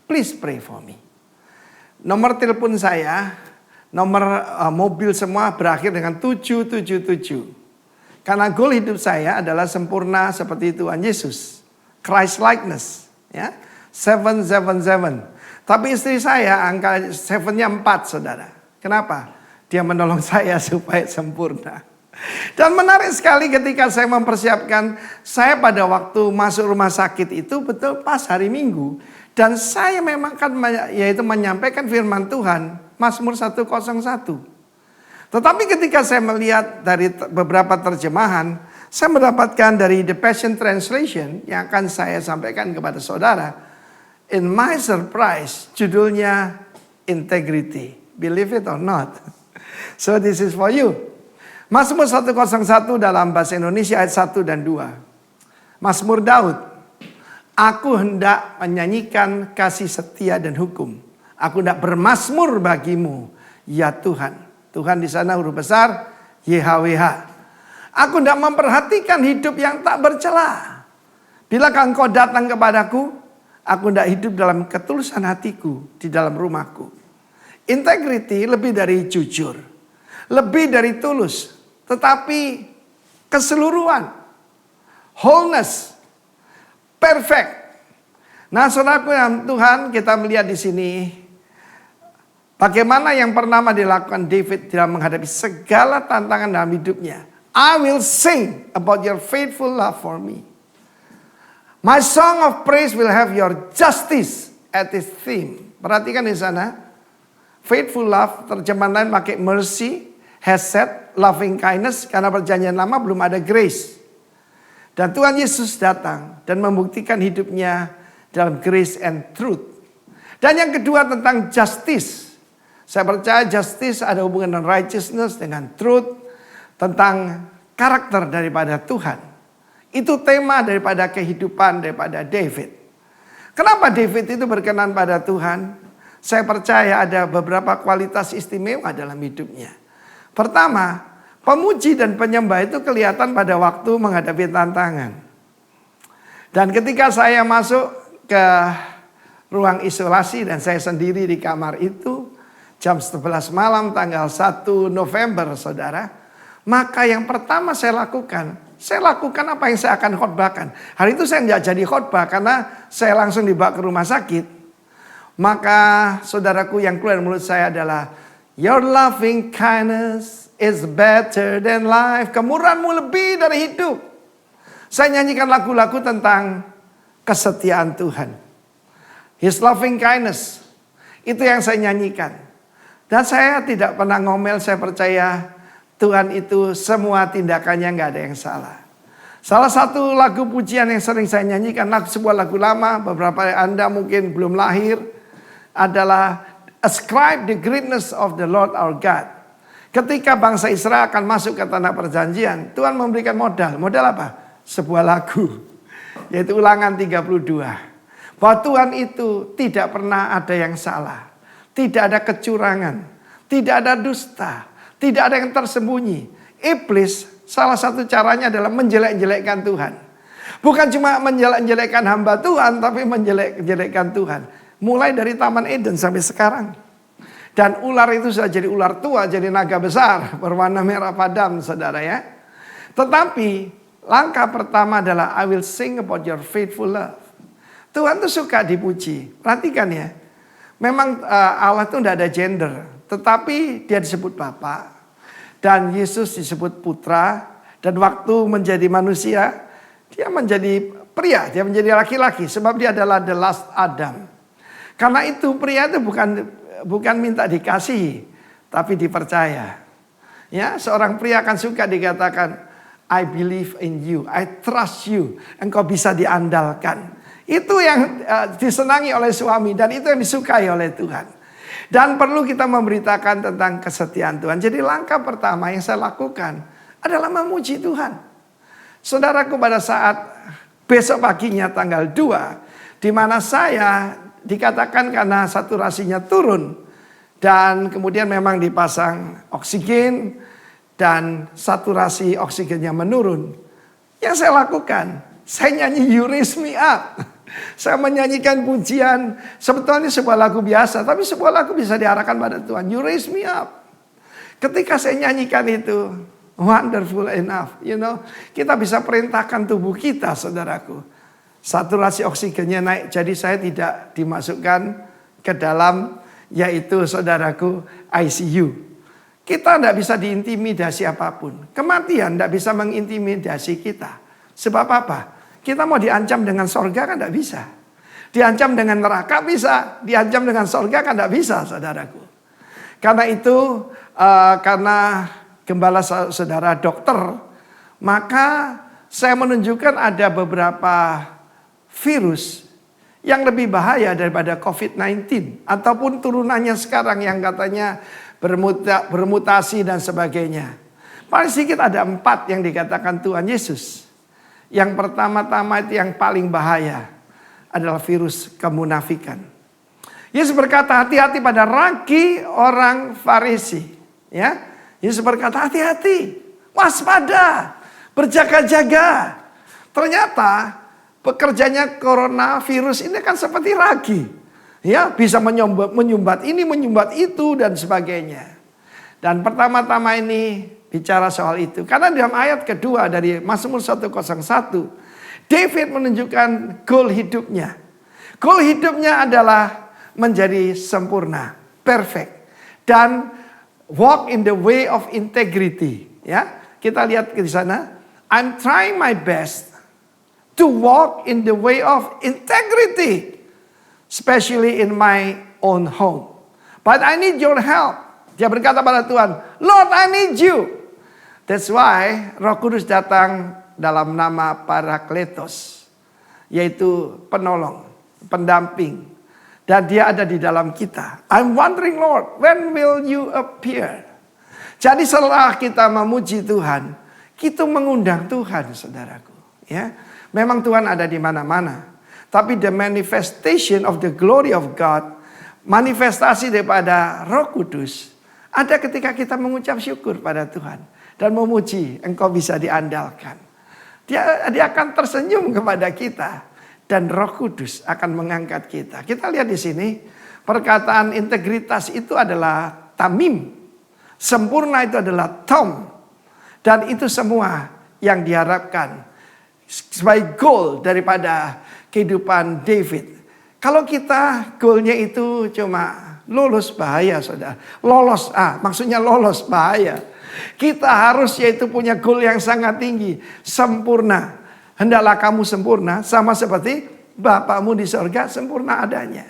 Speaker 7: Please pray for me. Nomor telepon saya nomor mobil semua berakhir dengan 777. Karena goal hidup saya adalah sempurna seperti Tuhan Yesus. Christ likeness. Ya. 777. Tapi istri saya angka 7-nya 4 saudara. Kenapa? Dia menolong saya supaya sempurna. Dan menarik sekali ketika saya mempersiapkan, saya pada waktu masuk rumah sakit itu betul pas hari Minggu. Dan saya memang kan yaitu menyampaikan firman Tuhan, Mazmur 101. Tetapi ketika saya melihat dari beberapa terjemahan, saya mendapatkan dari The Passion Translation yang akan saya sampaikan kepada saudara. In my surprise, judulnya Integrity. Believe it or not. So this is for you. Mazmur 101 dalam bahasa Indonesia ayat 1 dan 2. Mazmur Daud. Aku hendak menyanyikan kasih setia dan hukum. Aku hendak bermazmur bagimu, ya Tuhan. Tuhan di sana huruf besar, YHWH. Aku hendak memperhatikan hidup yang tak bercela. Bila engkau datang kepadaku, aku hendak hidup dalam ketulusan hatiku di dalam rumahku. Integrity lebih dari jujur, lebih dari tulus, tetapi keseluruhan, wholeness, perfect. Nah, saudaraku yang Tuhan, kita melihat di sini bagaimana yang pertama dilakukan David dalam menghadapi segala tantangan dalam hidupnya. I will sing about your faithful love for me. My song of praise will have your justice at its theme. Perhatikan di sana. Faithful love, terjemahan lain pakai mercy, hesed, loving kindness. Karena perjanjian lama belum ada grace. Dan Tuhan Yesus datang dan membuktikan hidupnya dalam grace and truth. Dan yang kedua tentang justice. Saya percaya justice ada hubungan dengan righteousness, dengan truth. Tentang karakter daripada Tuhan. Itu tema daripada kehidupan daripada David. Kenapa David itu berkenan pada Tuhan? Saya percaya ada beberapa kualitas istimewa dalam hidupnya. Pertama, pemuji dan penyembah itu kelihatan pada waktu menghadapi tantangan. Dan ketika saya masuk ke ruang isolasi dan saya sendiri di kamar itu, jam 11 malam tanggal 1 November saudara, maka yang pertama saya lakukan apa yang saya akan khotbahkan. Hari itu saya nggak jadi khotbah karena saya langsung dibawa ke rumah sakit. Maka saudaraku yang keluar dari mulut saya adalah, your loving kindness is better than life. Kemurahanmu lebih dari hidup. Saya nyanyikan lagu-lagu tentang kesetiaan Tuhan. His loving kindness. Itu yang saya nyanyikan. Dan saya tidak pernah ngomel, saya percaya Tuhan itu semua tindakannya nggak ada yang salah. Salah satu lagu pujian yang sering saya nyanyikan, sebuah lagu lama, beberapa Anda mungkin belum lahir, adalah ascribe the greatness of the Lord our God. Ketika bangsa Israel akan masuk ke tanah perjanjian, Tuhan memberikan modal. Modal apa? Sebuah lagu, yaitu Ulangan 32. Bahwa Tuhan itu tidak pernah ada yang salah. Tidak ada kecurangan. Tidak ada dusta. Tidak ada yang tersembunyi. Iblis salah satu caranya adalah menjelek-jelekkan Tuhan. Bukan cuma menjelek-jelekkan hamba Tuhan, tapi menjelek-jelekkan Tuhan. Mulai dari Taman Eden sampai sekarang. Dan ular itu sudah jadi ular tua, jadi naga besar. Berwarna merah padam, saudara ya. Tetapi langkah pertama adalah I will sing about your faithful love. Tuhan tuh suka dipuji. Perhatikan ya. Memang Allah itu tidak ada gender. Tetapi dia disebut Bapa. Dan Yesus disebut Putra. Dan waktu menjadi manusia, dia menjadi pria, dia menjadi laki-laki. Sebab dia adalah the last Adam. Karena itu pria itu bukan minta dikasihi, tapi dipercaya. Ya, seorang pria akan suka dikatakan, I believe in you, I trust you. Engkau bisa diandalkan. Itu yang disenangi oleh suami dan itu yang disukai oleh Tuhan. Dan perlu kita memberitakan tentang kesetiaan Tuhan. Jadi langkah pertama yang saya lakukan adalah memuji Tuhan. Saudaraku, pada saat besok paginya tanggal 2, di mana saya dikatakan karena saturasinya turun dan kemudian memang dipasang oksigen dan saturasi oksigennya menurun. Yang saya lakukan, saya nyanyi You Raise Me Up. Saya menyanyikan pujian, sebetulnya sebuah lagu biasa, tapi sebuah lagu bisa diarahkan pada Tuhan. You Raise Me Up. Ketika saya nyanyikan itu, wonderful enough, kita bisa perintahkan tubuh kita, saudaraku. Saturasi oksigennya naik, jadi saya tidak dimasukkan ke dalam, yaitu saudaraku, ICU. Kita tidak bisa diintimidasi apapun. Kematian tidak bisa mengintimidasi kita. Sebab apa? Kita mau diancam dengan sorga kan tidak bisa. Diancam dengan neraka bisa. Diancam dengan sorga kan tidak bisa, saudaraku. Karena itu, karena gembala saudara dokter, maka saya menunjukkan ada beberapa virus yang lebih bahaya daripada COVID-19. Ataupun turunannya sekarang yang katanya bermutasi dan sebagainya. Paling sedikit ada 4 yang dikatakan Tuhan Yesus. Yang pertama-tama itu yang paling bahaya adalah virus kemunafikan. Yesus berkata, hati-hati pada ragi orang Farisi. Ya, Yesus berkata, hati-hati, waspada, berjaga-jaga. Ternyata pekerjanya coronavirus ini kan seperti ragi. Ya, bisa menyumbat ini, menyumbat itu dan sebagainya. Dan pertama-tama ini bicara soal itu. Karena dalam ayat kedua dari Mazmur 101, David menunjukkan goal hidupnya. Goal hidupnya adalah menjadi sempurna, perfect, dan walk in the way of integrity. Ya, kita lihat di sana. I'm trying my best to walk in the way of integrity, especially in my own home. But I need your help. Dia berkata pada Tuhan, Lord, I need you. That's why Roh Kudus datang dalam nama Parakletos, yaitu penolong, pendamping. Dan dia ada di dalam kita. I'm wondering, Lord, when will you appear? Jadi setelah kita memuji Tuhan, kita mengundang Tuhan, saudaraku. Ya, memang Tuhan ada di mana-mana. Tapi the manifestation of the glory of God, manifestasi daripada Roh Kudus, ada ketika kita mengucap syukur pada Tuhan. Dan memuji, engkau bisa diandalkan. Dia akan tersenyum kepada kita. Dan Roh Kudus akan mengangkat kita. Kita lihat di sini, perkataan integritas itu adalah tamim. Sempurna itu adalah tom. Dan itu semua yang diharapkan sebagai goal daripada kehidupan David. Kalau kita goalnya itu cuma lulus, bahaya, saudara. Lolos, maksudnya lolos, bahaya. Kita harus yaitu punya goal yang sangat tinggi. Sempurna. Hendaklah kamu sempurna sama seperti Bapamu di sorga sempurna adanya.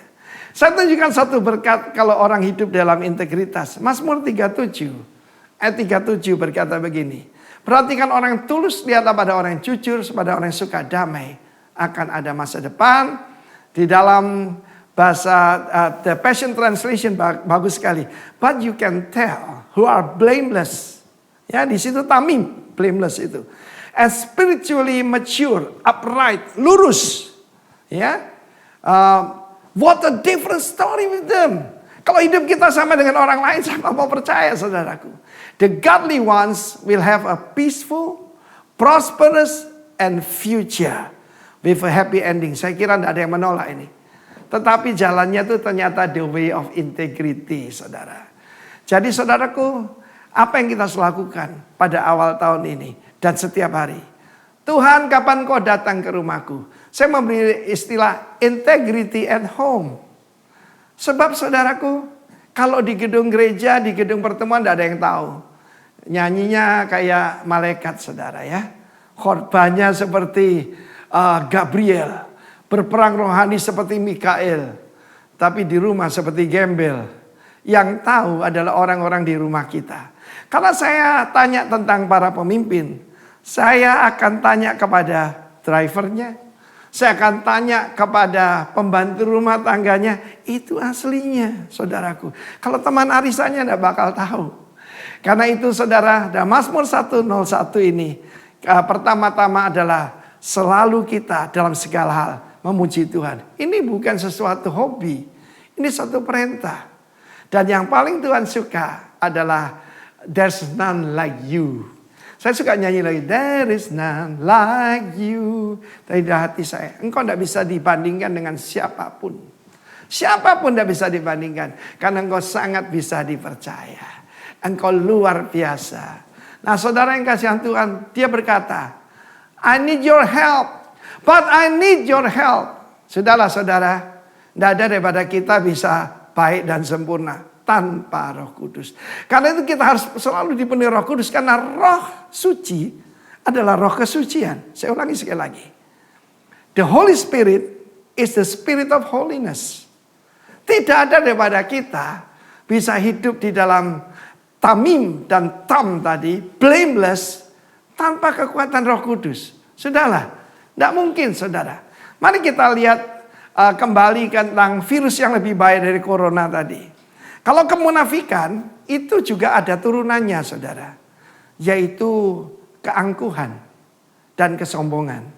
Speaker 7: Saya tunjukkan satu berkat kalau orang hidup dalam integritas. Mazmur 37 ayat 37 berkata begini. Perhatikan orang yang tulus, lihatlah pada orang yang jujur, pada orang yang suka damai. Akan ada masa depan. Di dalam bahasa The Passion Translation bagus sekali. But you can tell who are blameless. Ya, di situ tamim, blameless itu. And spiritually mature, upright, lurus. Ya, what a different story with them. Kalau hidup kita sama dengan orang lain, siapa mau percaya, saudaraku? The godly ones will have a peaceful, prosperous, and future with a happy ending. Saya kira tidak ada yang menolak ini. Tetapi jalannya itu ternyata the way of integrity, saudara. Jadi saudaraku, apa yang kita lakukan pada awal tahun ini dan setiap hari? Tuhan, kapan kau datang ke rumahku? Saya memberi istilah integrity at home. Sebab saudaraku, kalau di gedung gereja, di gedung pertemuan tidak ada yang tahu. Nyanyinya kayak malaikat, saudara ya. Khotbahnya seperti Gabriel. Berperang rohani seperti Mikael. Tapi di rumah seperti gembel. Yang tahu adalah orang-orang di rumah kita. Kalau saya tanya tentang para pemimpin, saya akan tanya kepada drivernya. Saya akan tanya kepada pembantu rumah tangganya. Itu aslinya, saudaraku. Kalau teman arisannya tidak bakal tahu. Karena itu saudara, dalam Mazmur 101 ini, pertama-tama adalah selalu kita dalam segala hal memuji Tuhan. Ini bukan sesuatu hobi. Ini satu perintah. Dan yang paling Tuhan suka adalah there's none like you. Saya suka nyanyi lagi. There is none like you. Dari hati saya. Engkau tidak bisa dibandingkan dengan siapapun. Siapapun tidak bisa dibandingkan. Karena engkau sangat bisa dipercaya. Engkau luar biasa. Nah saudara yang kasihan Tuhan, dia berkata, I need your help, but I need your help. Sudahlah saudara, tidak ada daripada kita bisa baik dan sempurna tanpa Roh Kudus. Karena itu kita harus selalu dipenuhi Roh Kudus, karena Roh Suci adalah roh kesucian. Saya ulangi sekali lagi. The Holy Spirit is the spirit of holiness. Tidak ada daripada kita bisa hidup di dalam tamim dan tam tadi, blameless, tanpa kekuatan Roh Kudus. Sudahlah, tidak mungkin saudara. Mari kita lihat kembali tentang virus yang lebih baik dari corona tadi. Kalau kemunafikan itu juga ada turunannya saudara, yaitu keangkuhan dan kesombongan.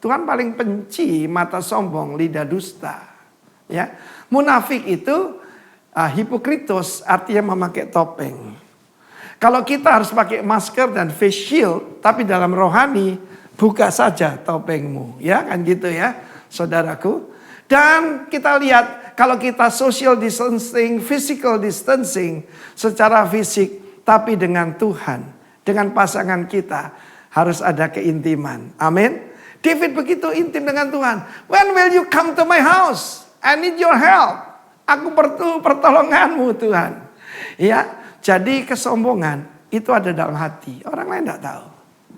Speaker 7: Tuhan paling benci mata sombong, lidah dusta. Ya, munafik itu hipokritos, artinya memakai topeng. Kalau kita harus pakai masker dan face shield, tapi dalam rohani buka saja topengmu, ya kan gitu ya, saudaraku. Dan kita lihat kalau kita social distancing, physical distancing secara fisik, tapi dengan Tuhan, dengan pasangan kita harus ada keintiman. Amin. David begitu intim dengan Tuhan. When will you come to my house? I need your help. Aku perlu pertolonganmu Tuhan. Ya, jadi kesombongan itu ada dalam hati. Orang lain tidak tahu.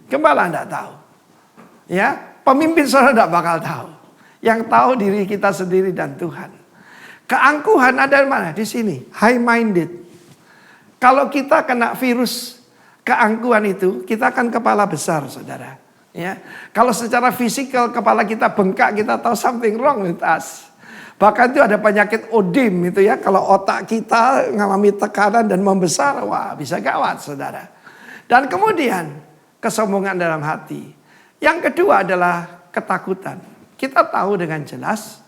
Speaker 7: Gembala tidak tahu. Ya, pemimpin saudara tidak bakal tahu. Yang tahu diri kita sendiri dan Tuhan. Keangkuhan ada di mana? Di sini. High minded. Kalau kita kena virus keangkuhan itu, kita akan kepala besar, saudara. Ya, kalau secara fisikal kepala kita bengkak, kita tahu something wrong with us. Bahkan itu ada penyakit odim itu ya. Kalau otak kita mengalami tekanan dan membesar, wah bisa gawat saudara. Dan kemudian kesombongan dalam hati. Yang kedua adalah ketakutan. Kita tahu dengan jelas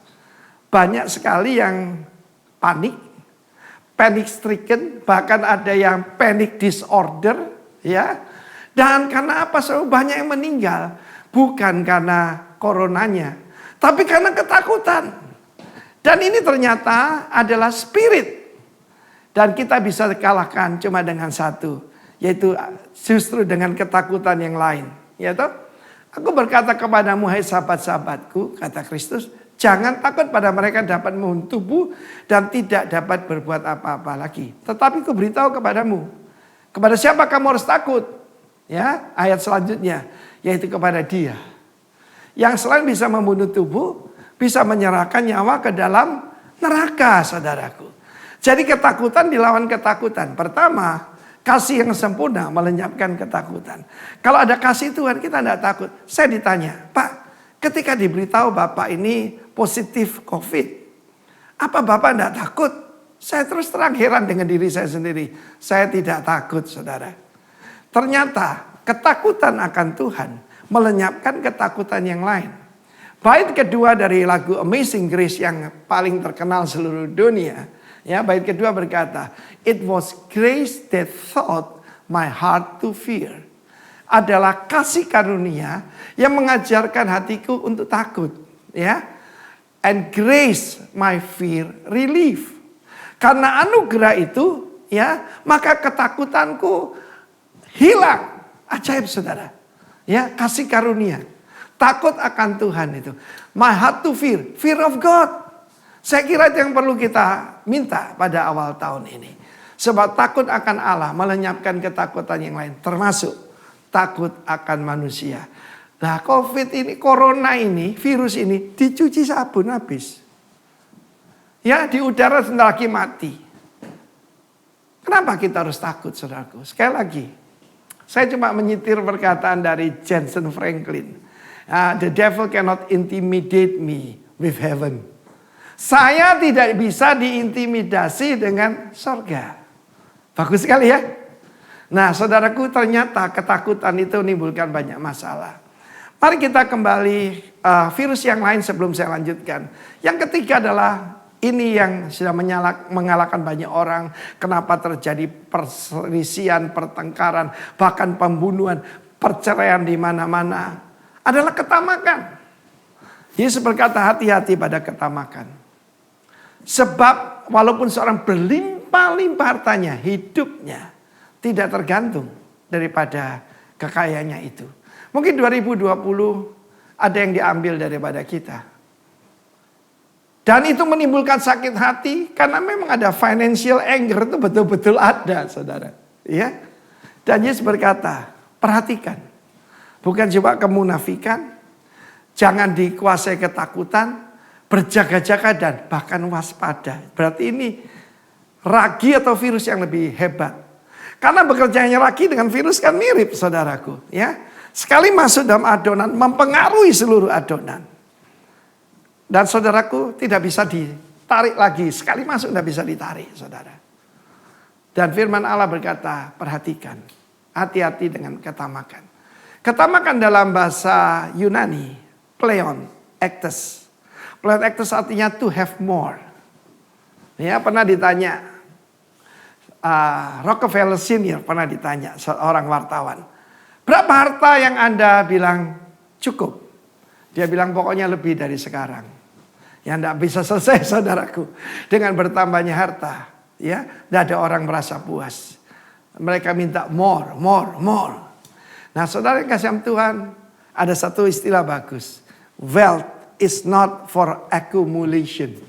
Speaker 7: banyak sekali yang panik, panic stricken, bahkan ada yang panic disorder ya. Dan karena apa? Selalu banyak yang meninggal. Bukan karena coronanya, tapi karena ketakutan. Dan ini ternyata adalah spirit. Dan kita bisa kalahkan cuma dengan satu. Yaitu justru dengan ketakutan yang lain. Ya toh? Aku berkata kepadamu, hai sahabat-sahabatku, kata Kristus, jangan takut pada mereka dapat membunuh tubuh dan tidak dapat berbuat apa-apa lagi. Tetapi ku beritahu kepadamu, kepada siapa kamu harus takut? Ya, ayat selanjutnya, yaitu kepada Dia yang selain bisa membunuh tubuh, bisa menyerahkan nyawa ke dalam neraka, saudaraku. Jadi ketakutan dilawan ketakutan. Pertama, kasih yang sempurna melenyapkan ketakutan. Kalau ada kasih Tuhan, kita tidak takut. Saya ditanya, Pak, ketika diberitahu Bapak ini positif COVID, apa Bapak tidak takut? Saya terus terang heran dengan diri saya sendiri. Saya tidak takut, saudara. Ternyata ketakutan akan Tuhan melenyapkan ketakutan yang lain. Bait kedua dari lagu Amazing Grace yang paling terkenal seluruh dunia. Ya, bait kedua berkata, it was grace that taught my heart to fear. Adalah kasih karunia yang mengajarkan hatiku untuk takut. Ya, and grace my fear relief. Karena anugerah itu, ya, maka ketakutanku hilang. Ajaib saudara. Ya, kasih karunia. Takut akan Tuhan itu. My heart to fear. Fear of God. Saya kira itu yang perlu kita minta pada awal tahun ini. Sebab takut akan Allah melenyapkan ketakutan yang lain. Termasuk takut akan manusia. Nah COVID ini, corona ini, virus ini dicuci sabun habis. Ya, di udara sebentar lagi mati. Kenapa kita harus takut, saudaraku? Sekali lagi, saya cuma menyitir perkataan dari Jensen Franklin. The devil cannot intimidate me with heaven. Saya tidak bisa diintimidasi dengan surga. Bagus sekali ya. Nah saudaraku, ternyata ketakutan itu menimbulkan banyak masalah. Mari kita kembali virus yang lain sebelum saya lanjutkan. Yang ketiga adalah ini yang sudah mengalahkan banyak orang. Kenapa terjadi perselisihan, pertengkaran, bahkan pembunuhan, perceraian di mana-mana. Adalah ketamakan. Yesus berkata hati-hati pada ketamakan. Sebab walaupun seorang berlimpah-limpah hartanya, hidupnya tidak tergantung daripada kekayaannya itu. Mungkin 2020 ada yang diambil daripada kita. Dan itu menimbulkan sakit hati karena memang ada financial anger itu betul-betul ada, saudara. Ya. Dan Yesus berkata, perhatikan. Bukan cuma kemunafikan, jangan dikuasai ketakutan, berjaga-jaga dan bahkan waspada. Berarti ini ragi atau virus yang lebih hebat. Karena bekerjanya ragi dengan virus kan mirip, saudaraku. Ya, sekali masuk dalam adonan mempengaruhi seluruh adonan. Dan saudaraku tidak bisa ditarik lagi. Sekali masuk tidak bisa ditarik, saudara. Dan firman Allah berkata, perhatikan, hati-hati dengan ketamakan. Ketamakan dalam bahasa Yunani, pleon, ektes. Pleon ektes artinya to have more. Ya, pernah ditanya, Rockefeller Senior pernah ditanya seorang wartawan. Berapa harta yang Anda bilang cukup? Dia bilang pokoknya lebih dari sekarang. Yang tidak bisa selesai, saudaraku. Dengan bertambahnya harta. Ya, tidak ada orang merasa puas. Mereka minta more, more, more. Nah, saudara yang kasih Tuhan, ada satu istilah bagus. Wealth is not for accumulation,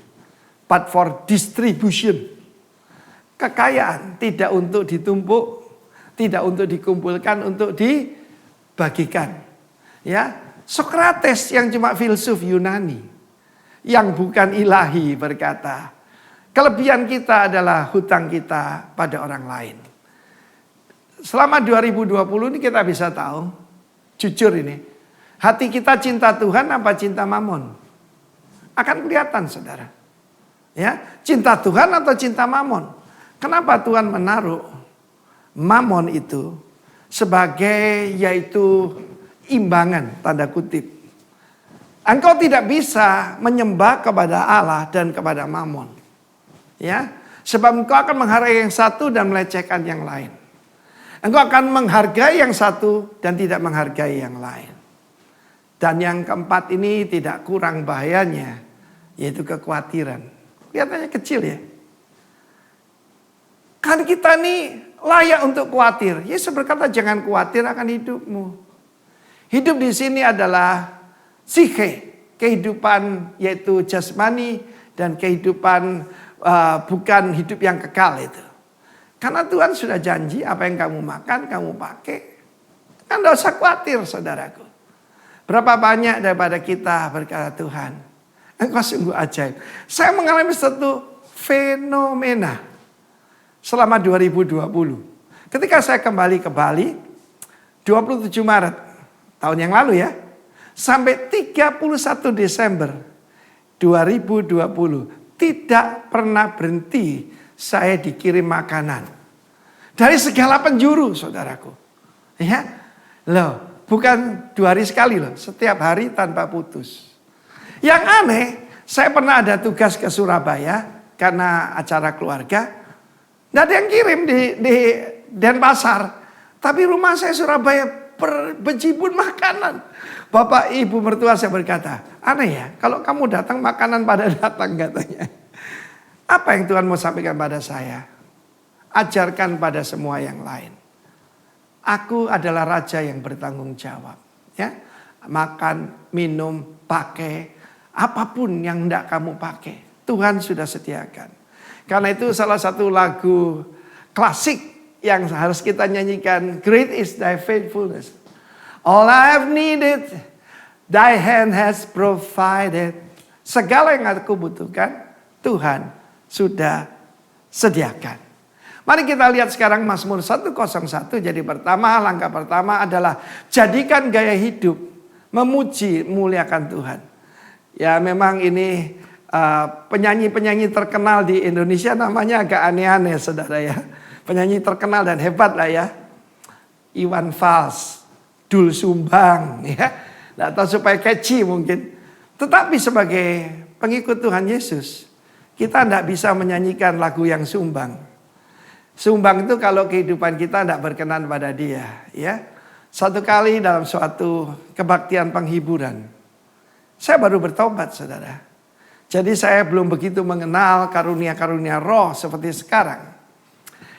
Speaker 7: but for distribution. Kekayaan tidak untuk ditumpuk, tidak untuk dikumpulkan, untuk dibagikan. Ya, Sokrates yang cuma filsuf Yunani, yang bukan ilahi berkata, kelebihan kita adalah hutang kita pada orang lain. Selama 2020 ini kita bisa tahu, jujur ini, hati kita cinta Tuhan apa cinta mamon? Akan kelihatan, saudara. Ya, cinta Tuhan atau cinta mamon? Kenapa Tuhan menaruh mamon itu sebagai yaitu imbangan, tanda kutip. Engkau tidak bisa menyembah kepada Allah dan kepada mamon. Ya, sebab engkau akan menghargai yang satu dan melecehkan yang lain. Engkau akan menghargai yang satu dan tidak menghargai yang lain. Dan yang keempat ini tidak kurang bahayanya, yaitu kekhawatiran. Kelihatannya kecil ya. Kan kita nih layak untuk khawatir. Yesus berkata jangan khawatir akan hidupmu. Hidup di sini adalah kehidupan yaitu jasmani dan kehidupan bukan hidup yang kekal itu. Karena Tuhan sudah janji apa yang kamu makan, kamu pakai. Kan tidak usah khawatir, saudaraku. Berapa banyak daripada kita berkata Tuhan, Engkau sungguh ajaib. Saya mengalami satu fenomena selama 2020. Ketika saya kembali ke Bali, 27 Maret tahun yang lalu ya, sampai 31 Desember 2020 tidak pernah berhenti saya dikirim makanan dari segala penjuru, saudaraku. Ya, loh, bukan 2 hari sekali loh, setiap hari tanpa putus. Yang aneh, saya pernah ada tugas ke Surabaya karena acara keluarga. Nggak ada yang kirim di Denpasar, tapi rumah saya Surabaya berjibun makanan. Bapak ibu mertua saya berkata, aneh ya, kalau kamu datang makanan pada datang katanya. Apa yang Tuhan mau sampaikan pada saya? Ajarkan pada semua yang lain. Aku adalah raja yang bertanggung jawab. Ya, makan, minum, pakai, apapun yang hendak kamu pakai, Tuhan sudah sediakan. Karena itu salah satu lagu klasik yang harus kita nyanyikan, Great is thy faithfulness. All I have needed, thy hand has provided. Segala yang aku butuhkan, Tuhan sudah sediakan. Mari kita lihat sekarang Mazmur 101. Jadi langkah pertama adalah jadikan gaya hidup memuji, muliakan Tuhan. Ya memang ini penyanyi-penyanyi terkenal di Indonesia namanya agak aneh-aneh, saudara ya. Penyanyi terkenal dan hebat lah ya. Iwan Fals, Dul Sumbang ya. Nggak tahu supaya catchy mungkin. Tetapi sebagai pengikut Tuhan Yesus, kita tidak bisa menyanyikan lagu yang sumbang. Sumbang itu kalau kehidupan kita tidak berkenan pada dia. Ya. Satu kali dalam suatu kebaktian penghiburan, saya baru bertobat, saudara. Jadi saya belum begitu mengenal karunia-karunia roh seperti sekarang.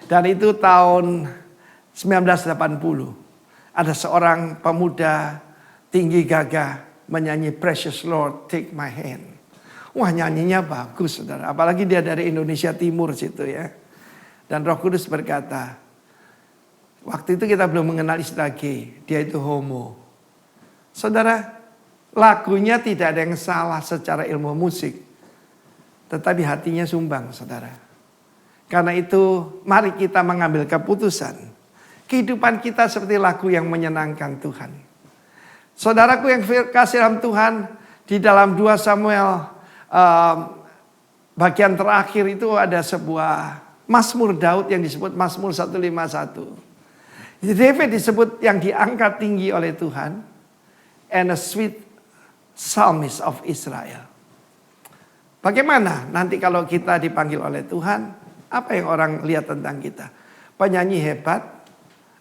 Speaker 7: Dan itu tahun 1980. Ada seorang pemuda tinggi gagah menyanyi Precious Lord Take My Hand. Wah, nyanyinya bagus, saudara. Apalagi dia dari Indonesia Timur situ ya. Dan Roh Kudus berkata, waktu itu kita belum mengenal istilah gay, dia itu homo. Saudara, lagunya tidak ada yang salah secara ilmu musik. Tetapi hatinya sumbang, saudara. Karena itu mari kita mengambil keputusan. Kehidupan kita seperti lagu yang menyenangkan Tuhan. Saudaraku yang kasih dalam Tuhan, di dalam 2 Samuel bagian terakhir itu ada sebuah Mazmur Daud yang disebut Mazmur 151. David disebut yang diangkat tinggi oleh Tuhan, and a sweet psalmist of Israel. Bagaimana nanti kalau kita dipanggil oleh Tuhan, apa yang orang lihat tentang kita? Penyanyi hebat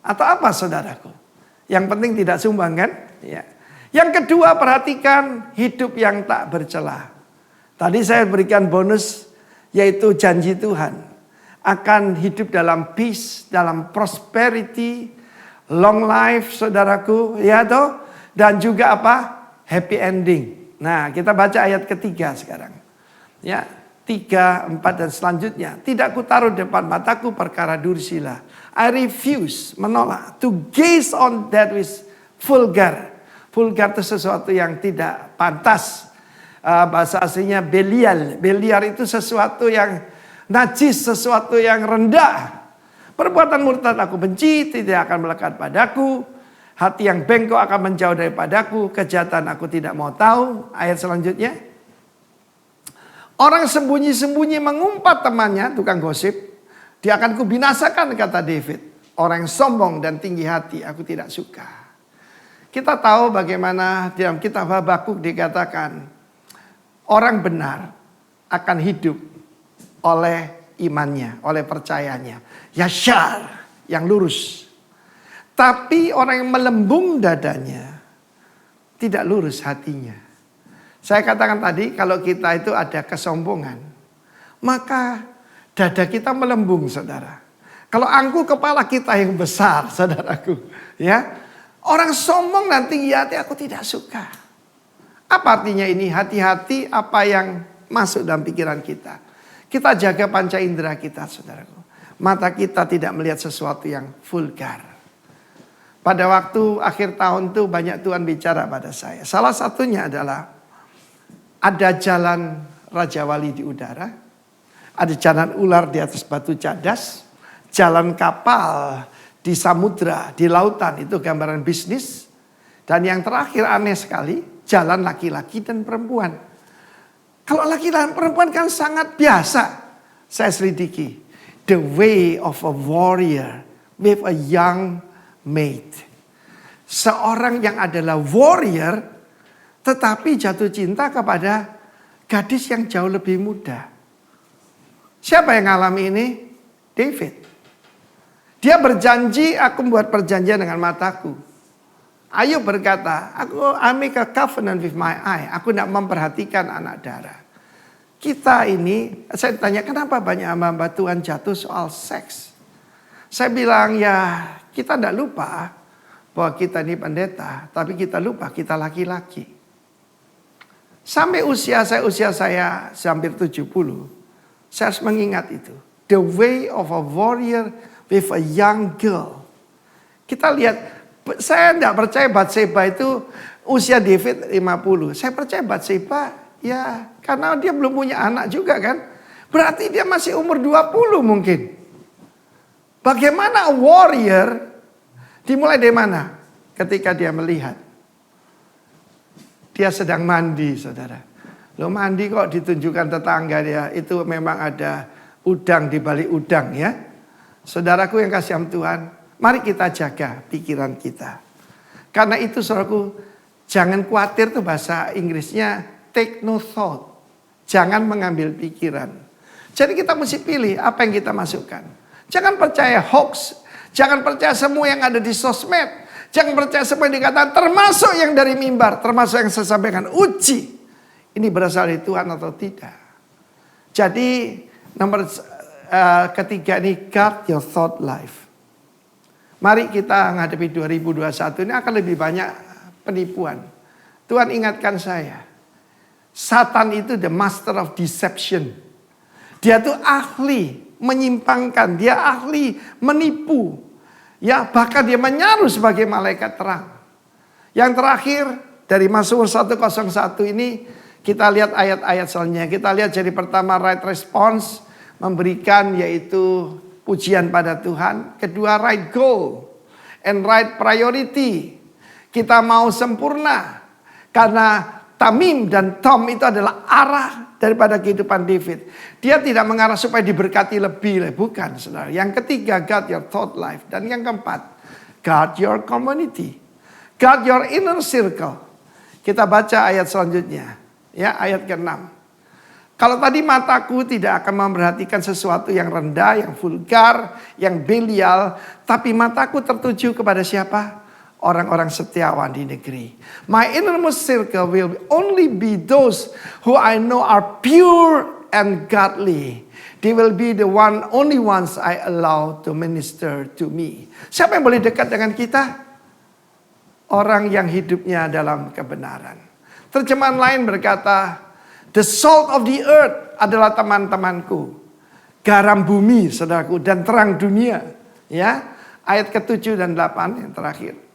Speaker 7: atau apa, saudaraku? Yang penting tidak sumbang kan? Ya. Yang kedua, perhatikan hidup yang tak bercelah. Tadi saya berikan bonus, yaitu janji Tuhan akan hidup dalam peace, dalam prosperity, long life, saudaraku, ya toh, dan juga apa? Happy ending. Nah, kita baca ayat ketiga sekarang. Ya, 3, 4 dan selanjutnya. Tidak kutaruh depan mataku perkara dursila. I refuse, menolak, to gaze on that which vulgar. Vulgar itu sesuatu yang tidak pantas. Bahasa aslinya Belial. Belial itu sesuatu yang najis, sesuatu yang rendah. Perbuatan murtad aku benci, tidak akan melekat padaku. Hati yang bengkok akan menjauh daripadaku. Kejahatan aku tidak mau tahu. Ayat selanjutnya. Orang sembunyi-sembunyi mengumpat temannya, tukang gosip. Dia akan kubinasakan, kata David. Orang yang sombong dan tinggi hati aku tidak suka. Kita tahu bagaimana dalam kitab Habakuk dikatakan, orang benar akan hidup oleh imannya, oleh percayanya. Yashar, yang lurus. Tapi orang yang melembung dadanya, tidak lurus hatinya. Saya katakan tadi, kalau kita itu ada kesombongan, maka dada kita melembung, saudara. Kalau angkuh kepala kita yang besar, saudaraku. Ya, orang sombong dan tinggi hati aku tidak suka. Apa artinya ini? Hati-hati apa yang masuk dalam pikiran kita. Kita jaga panca indera kita, saudaraku. Mata kita tidak melihat sesuatu yang vulgar. Pada waktu akhir tahun itu banyak Tuhan bicara pada saya. Salah satunya adalah ada jalan Raja Wali di udara. Ada jalan ular di atas batu cadas. Jalan kapal di samudra, di lautan, itu gambaran bisnis. Dan yang terakhir aneh sekali, jalan laki-laki dan perempuan. Kalau laki dan perempuan kan sangat biasa. Saya selidiki. The way of a warrior with a young maid. Seorang yang adalah warrior, tetapi jatuh cinta kepada gadis yang jauh lebih muda. Siapa yang ngalami ini? David. Dia berjanji, aku membuat perjanjian dengan mataku. Ayub berkata, I make a covenant with my eye. Aku tidak memperhatikan anak darah. Kita ini, saya tanya kenapa banyak hamba Tuhan jatuh soal seks. Saya bilang ya kita tidak lupa bahwa kita ini pendeta. Tapi kita lupa kita laki-laki. Sampai usia saya hampir 70. Saya harus mengingat itu. The way of a warrior with a young girl. Kita lihat, saya tidak percaya Batseba itu usia David 50. Saya percaya Batseba ya karena dia belum punya anak juga kan. Berarti dia masih umur 20 mungkin. Bagaimana warrior dimulai dari mana? Ketika dia melihat. Dia sedang mandi, saudara. Lo mandi kok ditunjukkan tetangga dia. Itu memang ada udang di balik udang ya. Saudaraku yang kasih Tuhan, mari kita jaga pikiran kita. Karena itu saudaraku, jangan khawatir tuh bahasa Inggrisnya take no thought. Jangan mengambil pikiran. Jadi kita mesti pilih apa yang kita masukkan. Jangan percaya hoax. Jangan percaya semua yang ada di sosmed. Jangan percaya semua yang dikatakan termasuk yang dari mimbar. Termasuk yang saya sampaikan. Uji. Ini berasal dari Tuhan atau tidak. Jadi nomor ketiga ini guard your thought life. Mari kita menghadapi 2021 ini akan lebih banyak penipuan. Tuhan ingatkan saya, Satan itu the master of deception. Dia tuh ahli menyimpangkan, dia ahli menipu. Ya, bahkan dia menyaruh sebagai malaikat terang. Yang terakhir dari Mazmur 101 ini kita lihat ayat-ayat selanjutnya. Kita lihat jadi pertama right response, memberikan yaitu pujian pada Tuhan. Kedua right goal and right priority. Kita mau sempurna karena Tamim dan Tom itu adalah arah daripada kehidupan David. Dia tidak mengarah supaya diberkati lebih, bukan saudara. Yang ketiga, guard your thought life. Dan yang keempat, guard your community. Guard your inner circle. Kita baca ayat selanjutnya. Ya, ayat ke-6. Kalau tadi mataku tidak akan memperhatikan sesuatu yang rendah, yang vulgar, yang belial. Tapi mataku tertuju kepada siapa? Orang-orang setiawan di negeri. My innermost circle will only be those who I know are pure and godly. They will be the only ones I allow to minister to me. Siapa yang boleh dekat dengan kita? Orang yang hidupnya dalam kebenaran. Terjemahan lain berkata, the salt of the earth adalah teman-temanku. Garam bumi, saudaraku, dan terang dunia. Ya, ayat ke-7 dan 8 yang terakhir.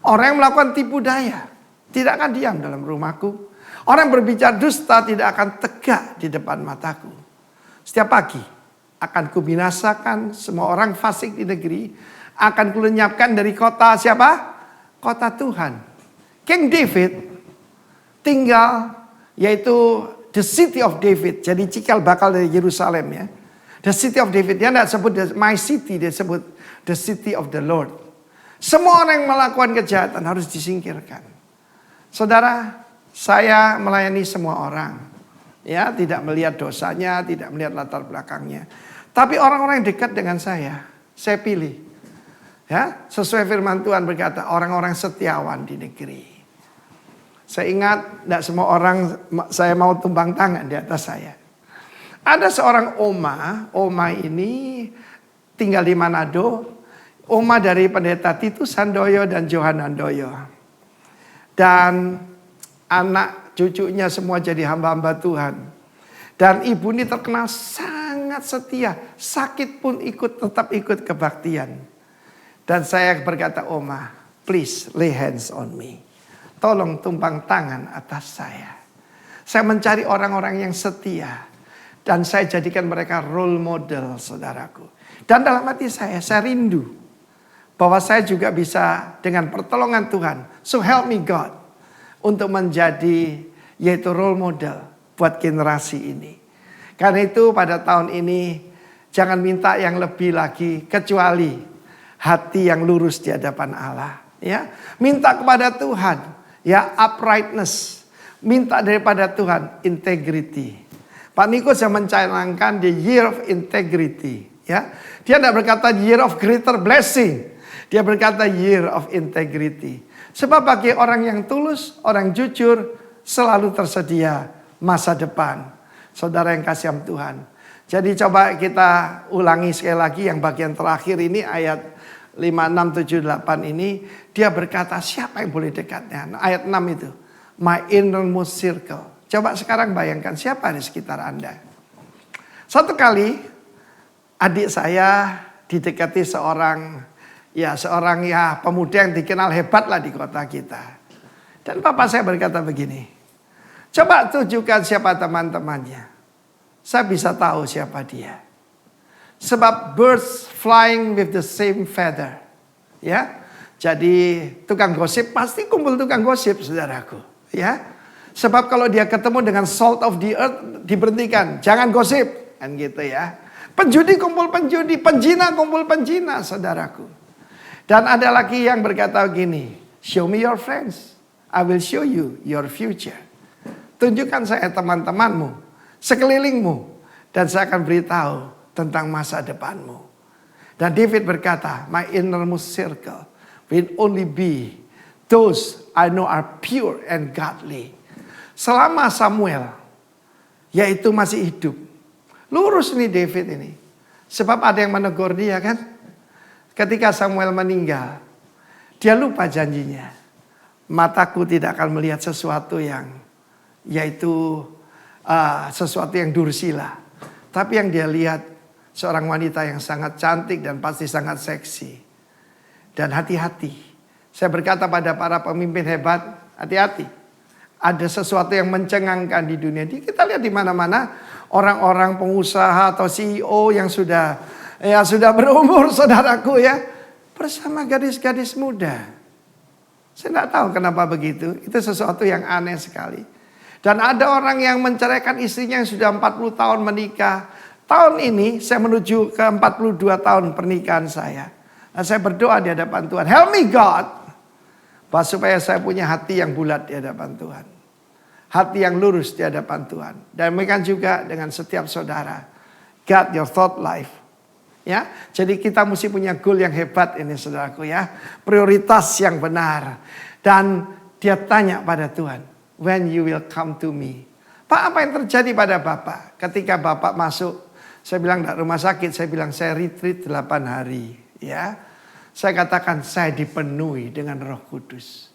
Speaker 7: Orang yang melakukan tipu daya tidak akan diam dalam rumahku. Orang yang berbicara dusta tidak akan tegak di depan mataku. Setiap pagi akan kubinasakan semua orang fasik di negeri. Akan kulenyapkan dari kota siapa? Kota Tuhan. King David tinggal yaitu the city of David. Jadi cikal bakal dari Yerusalem ya. The city of David. Dia tidak sebut my city, dia sebut the city of the Lord. Semua orang yang melakukan kejahatan harus disingkirkan. Saudara, saya melayani semua orang. Ya, tidak melihat dosanya, tidak melihat latar belakangnya. Tapi orang-orang yang dekat dengan saya pilih. Ya, sesuai firman Tuhan berkata, orang-orang setiawan di negeri. Saya ingat, tidak semua orang saya mau tumpang tangan di atas saya. Ada seorang oma ini tinggal di Manado. Oma dari pendeta Titus Handoyo dan Johan Handoyo. Dan anak cucunya semua jadi hamba-hamba Tuhan. Dan ibu ini terkenal sangat setia. Sakit pun tetap ikut kebaktian. Dan saya berkata, Oma, please lay hands on me. Tolong tumpang tangan atas saya. Saya mencari orang-orang yang setia. Dan saya jadikan mereka role model, saudaraku. Dan dalam hati saya rindu. Bahwa saya juga bisa dengan pertolongan Tuhan. So help me God. Untuk menjadi yaitu role model buat generasi ini. Karena itu pada tahun ini jangan minta yang lebih lagi. Kecuali hati yang lurus di hadapan Allah. Ya, minta kepada Tuhan. Ya, uprightness. Minta daripada Tuhan integrity. Pak Niko sudah mencanangkan the year of integrity. Ya, dia tidak berkata year of greater blessing. Dia berkata year of integrity. Sebab bagi orang yang tulus, orang jujur, selalu tersedia masa depan. Saudara yang kasih Tuhan. Jadi coba kita ulangi sekali lagi yang bagian terakhir ini ayat 5, 6, 7, 8 ini. Dia berkata siapa yang boleh dekatnya. Nah, ayat 6 itu. My innermost circle. Coba sekarang bayangkan siapa di sekitar Anda. Satu kali adik saya didekati seorang pemuda yang dikenal hebat lah di kota kita. Dan papa saya berkata begini, coba tunjukkan siapa teman-temannya. Saya bisa tahu siapa dia. Sebab birds flying with the same feather. Ya, jadi tukang gosip pasti kumpul tukang gosip, saudaraku. Ya, sebab kalau dia ketemu dengan salt of the earth diberhentikan, jangan gosip, kan gitu ya. Penjudi kumpul penjudi, penjina kumpul penjina, saudaraku. Dan ada lagi yang berkata gini, show me your friends, I will show you your future. Tunjukkan saya teman-temanmu, sekelilingmu, dan saya akan beritahu tentang masa depanmu. Dan David berkata, my innermost circle will only be those I know are pure and godly. Selama Samuel, yaitu masih hidup, lurus nih David ini. Sebab ada yang menegur dia kan. ketika Samuel meninggal, dia lupa janjinya. Mataku tidak akan melihat sesuatu yang, yaitu sesuatu yang dursila. Tapi yang dia lihat seorang wanita yang sangat cantik dan pasti sangat seksi. Dan hati-hati. Saya berkata pada para pemimpin hebat, hati-hati. Ada sesuatu yang mencengangkan di dunia ini. Kita lihat di mana-mana orang-orang pengusaha atau CEO yang sudah berumur, saudaraku ya, bersama gadis-gadis muda. Saya tidak tahu kenapa begitu. Itu sesuatu yang aneh sekali. Dan ada orang yang menceraikan istrinya yang sudah 40 tahun menikah. Tahun ini saya menuju ke 42 tahun pernikahan saya. Nah, saya berdoa di hadapan Tuhan. Help me God. Supaya saya punya hati yang bulat di hadapan Tuhan. Hati yang lurus di hadapan Tuhan. Dan demikian juga dengan setiap saudara. God your thought life. Ya, jadi kita mesti punya goal yang hebat ini saudaraku ya. Prioritas yang benar. Dan dia tanya pada Tuhan. When you will come to me. Pak, apa yang terjadi pada Bapak? Ketika Bapak masuk. Saya bilang tidak rumah sakit. Saya bilang saya retreat 8 hari. Ya. Saya katakan saya dipenuhi dengan Roh Kudus.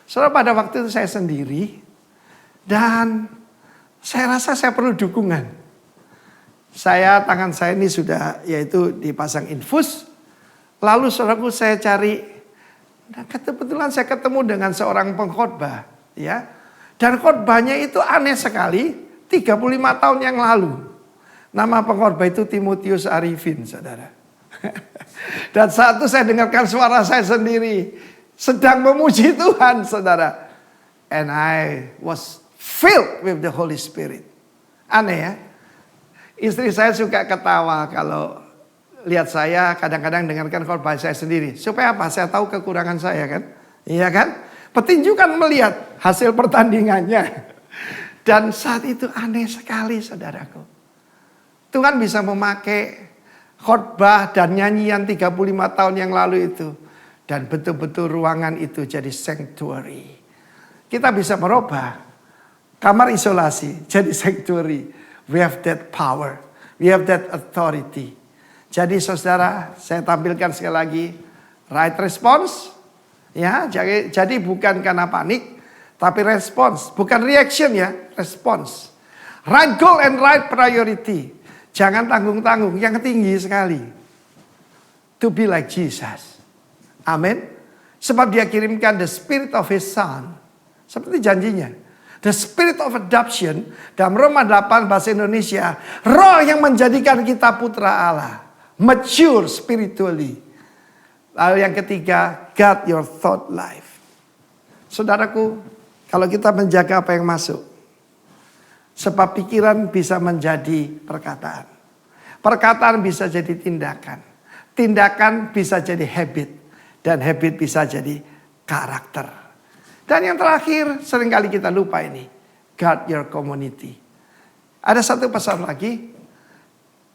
Speaker 7: Soalnya pada waktu itu saya sendiri. Dan saya rasa saya perlu dukungan. Tangan saya ini sudah yaitu dipasang infus. Lalu saudaraku saya cari. Nah, kebetulan saya ketemu dengan seorang pengkhotbah. Ya. Dan khotbahnya itu aneh sekali. 35 tahun yang lalu. Nama pengkhotbah itu Timotius Arifin saudara. Dan saat itu saya dengarkan suara saya sendiri. Sedang memuji Tuhan saudara. And I was filled with the Holy Spirit. Aneh ya. Istri saya suka ketawa kalau lihat saya kadang-kadang dengarkan khotbah saya sendiri. Supaya apa? Saya tahu kekurangan saya kan. Iya kan? Petinju kan melihat hasil pertandingannya. Dan saat itu aneh sekali saudaraku. Tuhan bisa memakai khotbah dan nyanyian 35 tahun yang lalu itu. Dan betul-betul ruangan itu jadi sanctuary. Kita bisa merubah kamar isolasi jadi sanctuary. We have that power. We have that authority. Jadi saudara, saya tampilkan sekali lagi. Right response. Ya, jadi bukan karena panik. Tapi response. Bukan reaction ya, response. Right goal and right priority. Jangan tanggung-tanggung, yang tinggi sekali. To be like Jesus. Amin. Sebab dia kirimkan the spirit of his son. Seperti janjinya. The spirit of adoption. Dalam Roma 8 bahasa Indonesia. Roh yang menjadikan kita putra Allah. Mature spiritually. Lalu yang ketiga, guard your thought life. Saudaraku, kalau kita menjaga apa yang masuk. Sebab pikiran bisa menjadi perkataan. Perkataan bisa jadi tindakan. Tindakan bisa jadi habit. Dan habit bisa jadi karakter. Dan yang terakhir, seringkali kita lupa ini. Guard your community. Ada satu pesan lagi.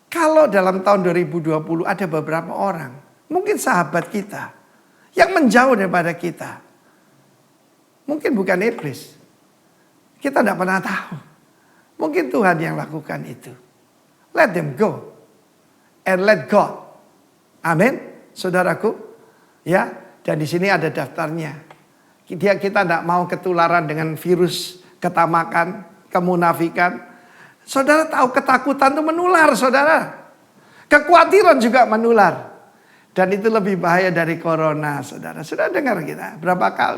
Speaker 7: Kalau dalam tahun 2020 ada beberapa orang. Mungkin sahabat kita. Yang menjauh daripada kita. Mungkin bukan iblis. Kita tidak pernah tahu. Mungkin Tuhan yang lakukan itu. Let them go. And let God. Amin. Saudaraku. Ya. Dan di sini ada daftarnya. Kita tidak mau ketularan dengan virus ketamakan, kemunafikan. Saudara tahu ketakutan itu menular saudara. Kekhawatiran juga menular. Dan itu lebih bahaya dari corona saudara. Sudah dengar kita.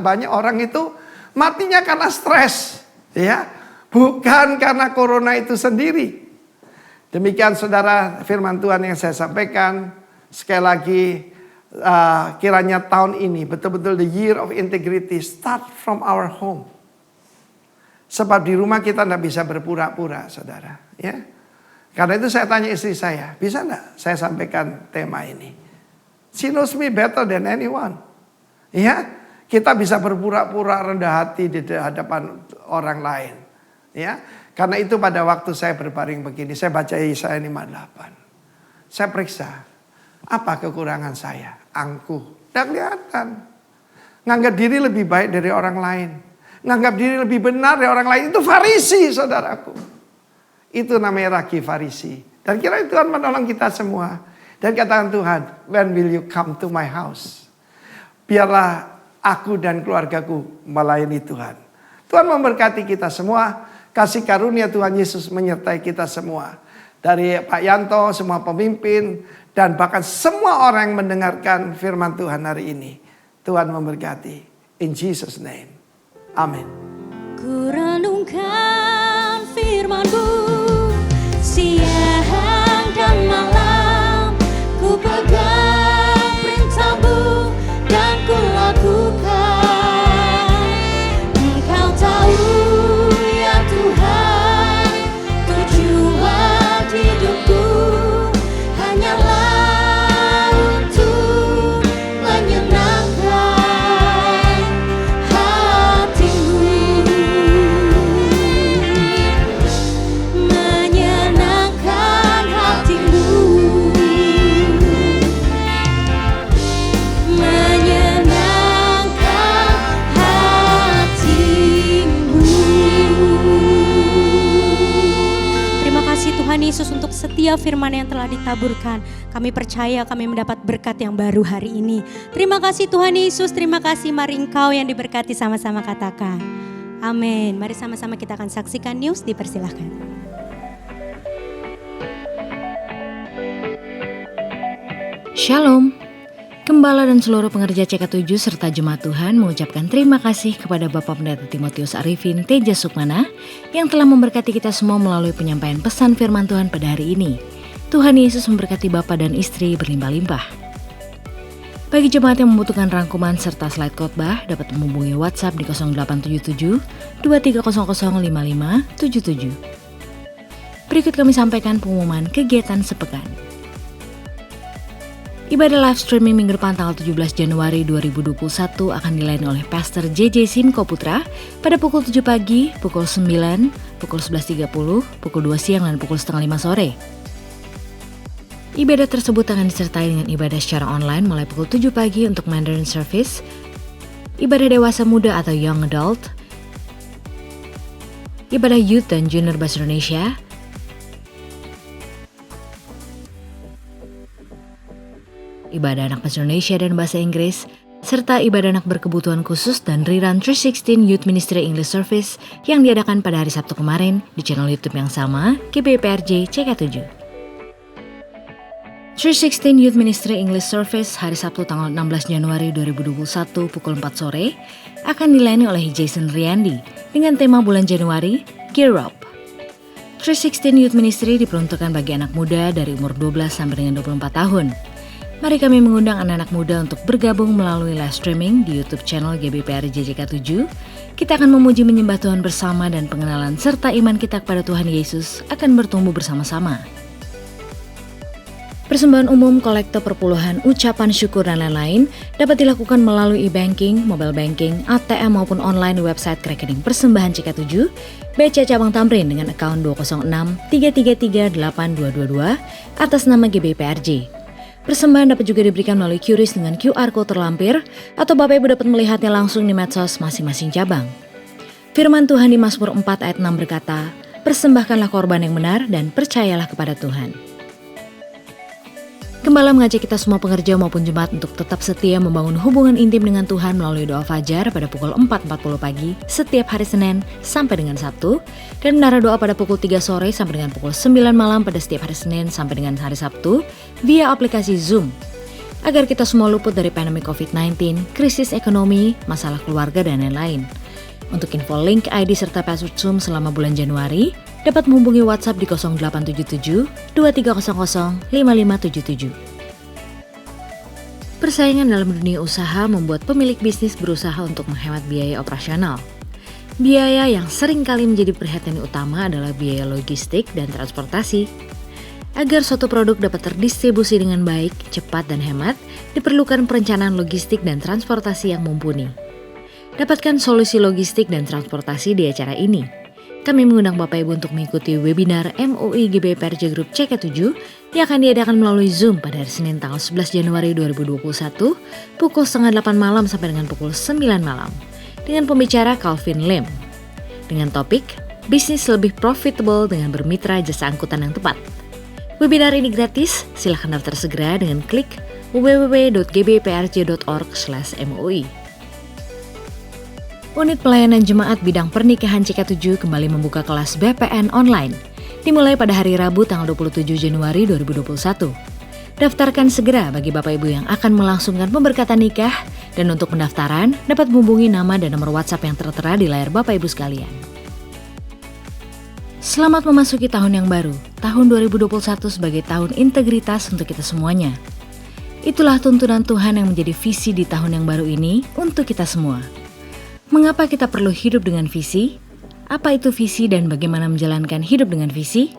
Speaker 7: Banyak orang itu matinya karena stres. Ya. Bukan karena corona itu sendiri. Demikian saudara firman Tuhan yang saya sampaikan. Sekali lagi kiranya tahun ini betul-betul the year of integrity start from our home. Sebab di rumah kita tidak bisa berpura-pura saudara. Ya. Karena itu saya tanya istri saya. Bisa tidak saya sampaikan tema ini? She knows me better than anyone. Ya. Kita bisa berpura-pura rendah hati di hadapan orang lain. Ya, karena itu pada waktu saya berbaring begini, saya baca Yesaya 58. Saya periksa, apa kekurangan saya? Angkuh, tidak kelihatan. Nganggap diri lebih baik dari orang lain. Nganggap diri lebih benar dari orang lain. Itu Farisi, saudaraku. Itu namanya ragi Farisi. Dan kira Tuhan menolong kita semua. Dan katakan, Tuhan, when will you come to my house? Biarlah aku dan keluargaku melayani Tuhan. Tuhan memberkati kita semua. Kasih karunia Tuhan Yesus menyertai kita semua. Dari Pak Yanto, semua pemimpin, dan bahkan semua orang yang mendengarkan firman Tuhan hari ini. Tuhan memberkati. In Jesus' name. Amin.
Speaker 6: Ku renungkan firman-Mu siang dan malam, ku pegang perintah-Mu dan ku lakukan. Engkau tahu ya Tuhan, tujuan hidupku hanyalah untuk menyenangkan hatimu. Menyenangkan hatimu. Menyenangkan hatimu. Terima kasih Tuhan Yesus untuk setiap firman yang telah ditaburkan. Kami percaya kami mendapat berkat yang baru hari ini. Terima kasih Tuhan Yesus, terima kasih, mari Engkau yang diberkati, sama-sama katakan amin. Mari sama-sama kita akan saksikan news, dipersilahkan.
Speaker 8: Shalom. Gembala dan seluruh pengerja CK7 serta jemaat Tuhan mengucapkan terima kasih kepada Bapak Pendeta Timotius Arifin Teja Sukmana yang telah memberkati kita semua melalui penyampaian pesan firman Tuhan pada hari ini. Tuhan Yesus memberkati Bapak dan istri berlimpah-limpah. Bagi jemaat yang membutuhkan rangkuman serta slide khotbah dapat menghubungi WhatsApp di 0877 2300 5577. Berikut kami sampaikan pengumuman kegiatan sepekan. Ibadah live streaming minggu depan tanggal 17 Januari 2021 akan dilayani oleh Pastor JJ Simko Putra pada pukul 7 pagi, pukul 9, pukul 11.30, pukul 2 siang, dan pukul setengah 5 sore. Ibadah tersebut akan disertai dengan ibadah secara online mulai pukul 7 pagi untuk Mandarin Service, ibadah dewasa muda atau Young Adult, ibadah Youth dan Junior Bahasa Indonesia, ibadah anak bahasa Indonesia dan bahasa Inggris, serta ibadah anak berkebutuhan khusus dan rerun 316 Youth Ministry English Service yang diadakan pada hari Sabtu kemarin di channel YouTube yang sama, GBPRJ CK7. 316 Youth Ministry English Service hari Sabtu tanggal 16 Januari 2021 pukul 4 sore akan dilayani oleh Jason Riandi dengan tema bulan Januari, Gear Up. 316 Youth Ministry diperuntukkan bagi anak muda dari umur 12 sampai dengan 24 tahun. Mari kami mengundang anak-anak muda untuk bergabung melalui live streaming di YouTube channel GBPRJ CK7. Kita akan memuji menyembah Tuhan bersama dan pengenalan serta iman kita kepada Tuhan Yesus akan bertumbuh bersama-sama. Persembahan umum, kolektor perpuluhan, ucapan syukur dan lain-lain dapat dilakukan melalui e-banking, mobile banking, ATM maupun online di website rekening persembahan CK7, BCA Cabang Tamrin dengan akun 206 333 8222 atas nama GBPRJ. Persembahan dapat juga diberikan melalui QRIS dengan QR Code terlampir atau Bapak Ibu dapat melihatnya langsung di medsos masing-masing cabang. Firman Tuhan di Mazmur 4 ayat 6 berkata, "Persembahkanlah korban yang benar dan percayalah kepada Tuhan." Gembala mengajak kita semua pengerja maupun jemaat untuk tetap setia membangun hubungan intim dengan Tuhan melalui doa fajar pada pukul 4.40 pagi setiap hari Senin sampai dengan Sabtu, dan menara doa pada pukul 3 sore sampai dengan pukul 9 malam pada setiap hari Senin sampai dengan hari Sabtu via aplikasi Zoom. Agar kita semua luput dari pandemi COVID-19, krisis ekonomi, masalah keluarga, dan lain-lain. Untuk info link ID serta password Zoom selama bulan Januari, dapat menghubungi WhatsApp di 0877 2300 5577. Persaingan dalam dunia usaha membuat pemilik bisnis berusaha untuk menghemat biaya operasional. Biaya yang sering kali menjadi perhatian utama adalah biaya logistik dan transportasi. Agar suatu produk dapat terdistribusi dengan baik, cepat, dan hemat, diperlukan perencanaan logistik dan transportasi yang mumpuni. Dapatkan solusi logistik dan transportasi di acara ini. Kami mengundang Bapak Ibu untuk mengikuti webinar MUI GBPRJ Group CK7 yang akan diadakan melalui Zoom pada hari Senin tanggal 11 Januari 2021 pukul 7:30 malam sampai dengan pukul 9 malam dengan pembicara Calvin Lim dengan topik Bisnis Lebih Profitable dengan Bermitra Jasa Angkutan yang Tepat. Webinar ini gratis, silahkan daftar segera dengan klik www.gbprj.org/moi. Unit Pelayanan Jemaat Bidang Pernikahan CK7 kembali membuka kelas BPN online, dimulai pada hari Rabu tanggal 27 Januari 2021. Daftarkan segera bagi Bapak Ibu yang akan melangsungkan pemberkatan nikah, dan untuk pendaftaran dapat menghubungi nama dan nomor WhatsApp yang tertera di layar Bapak Ibu sekalian. Selamat memasuki tahun yang baru, tahun 2021 sebagai tahun integritas untuk kita semuanya. Itulah tuntunan Tuhan yang menjadi visi di tahun yang baru ini untuk kita semua. Mengapa kita perlu hidup dengan visi? Apa itu visi dan bagaimana menjalankan hidup dengan visi?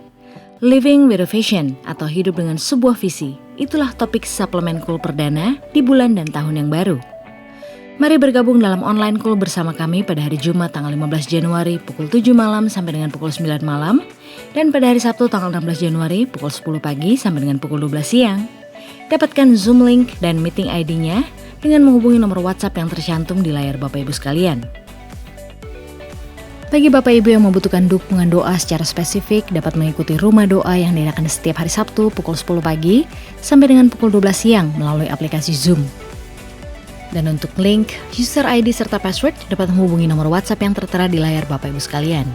Speaker 8: Living with a Vision atau hidup dengan sebuah visi, itulah topik suplemen Cool perdana di bulan dan tahun yang baru. Mari bergabung dalam online Cool bersama kami pada hari Jumat tanggal 15 Januari pukul 7 malam sampai dengan pukul 9 malam, dan pada hari Sabtu tanggal 16 Januari pukul 10 pagi sampai dengan pukul 12 siang. Dapatkan Zoom link dan meeting ID-nya dengan menghubungi nomor WhatsApp yang tercantum di layar Bapak Ibu sekalian. Bagi Bapak Ibu yang membutuhkan dukungan doa secara spesifik, dapat mengikuti rumah doa yang diadakan setiap hari Sabtu pukul 10 pagi sampai dengan pukul 12 siang melalui aplikasi Zoom. Dan untuk link, user ID serta password dapat menghubungi nomor WhatsApp yang tertera di layar Bapak Ibu sekalian.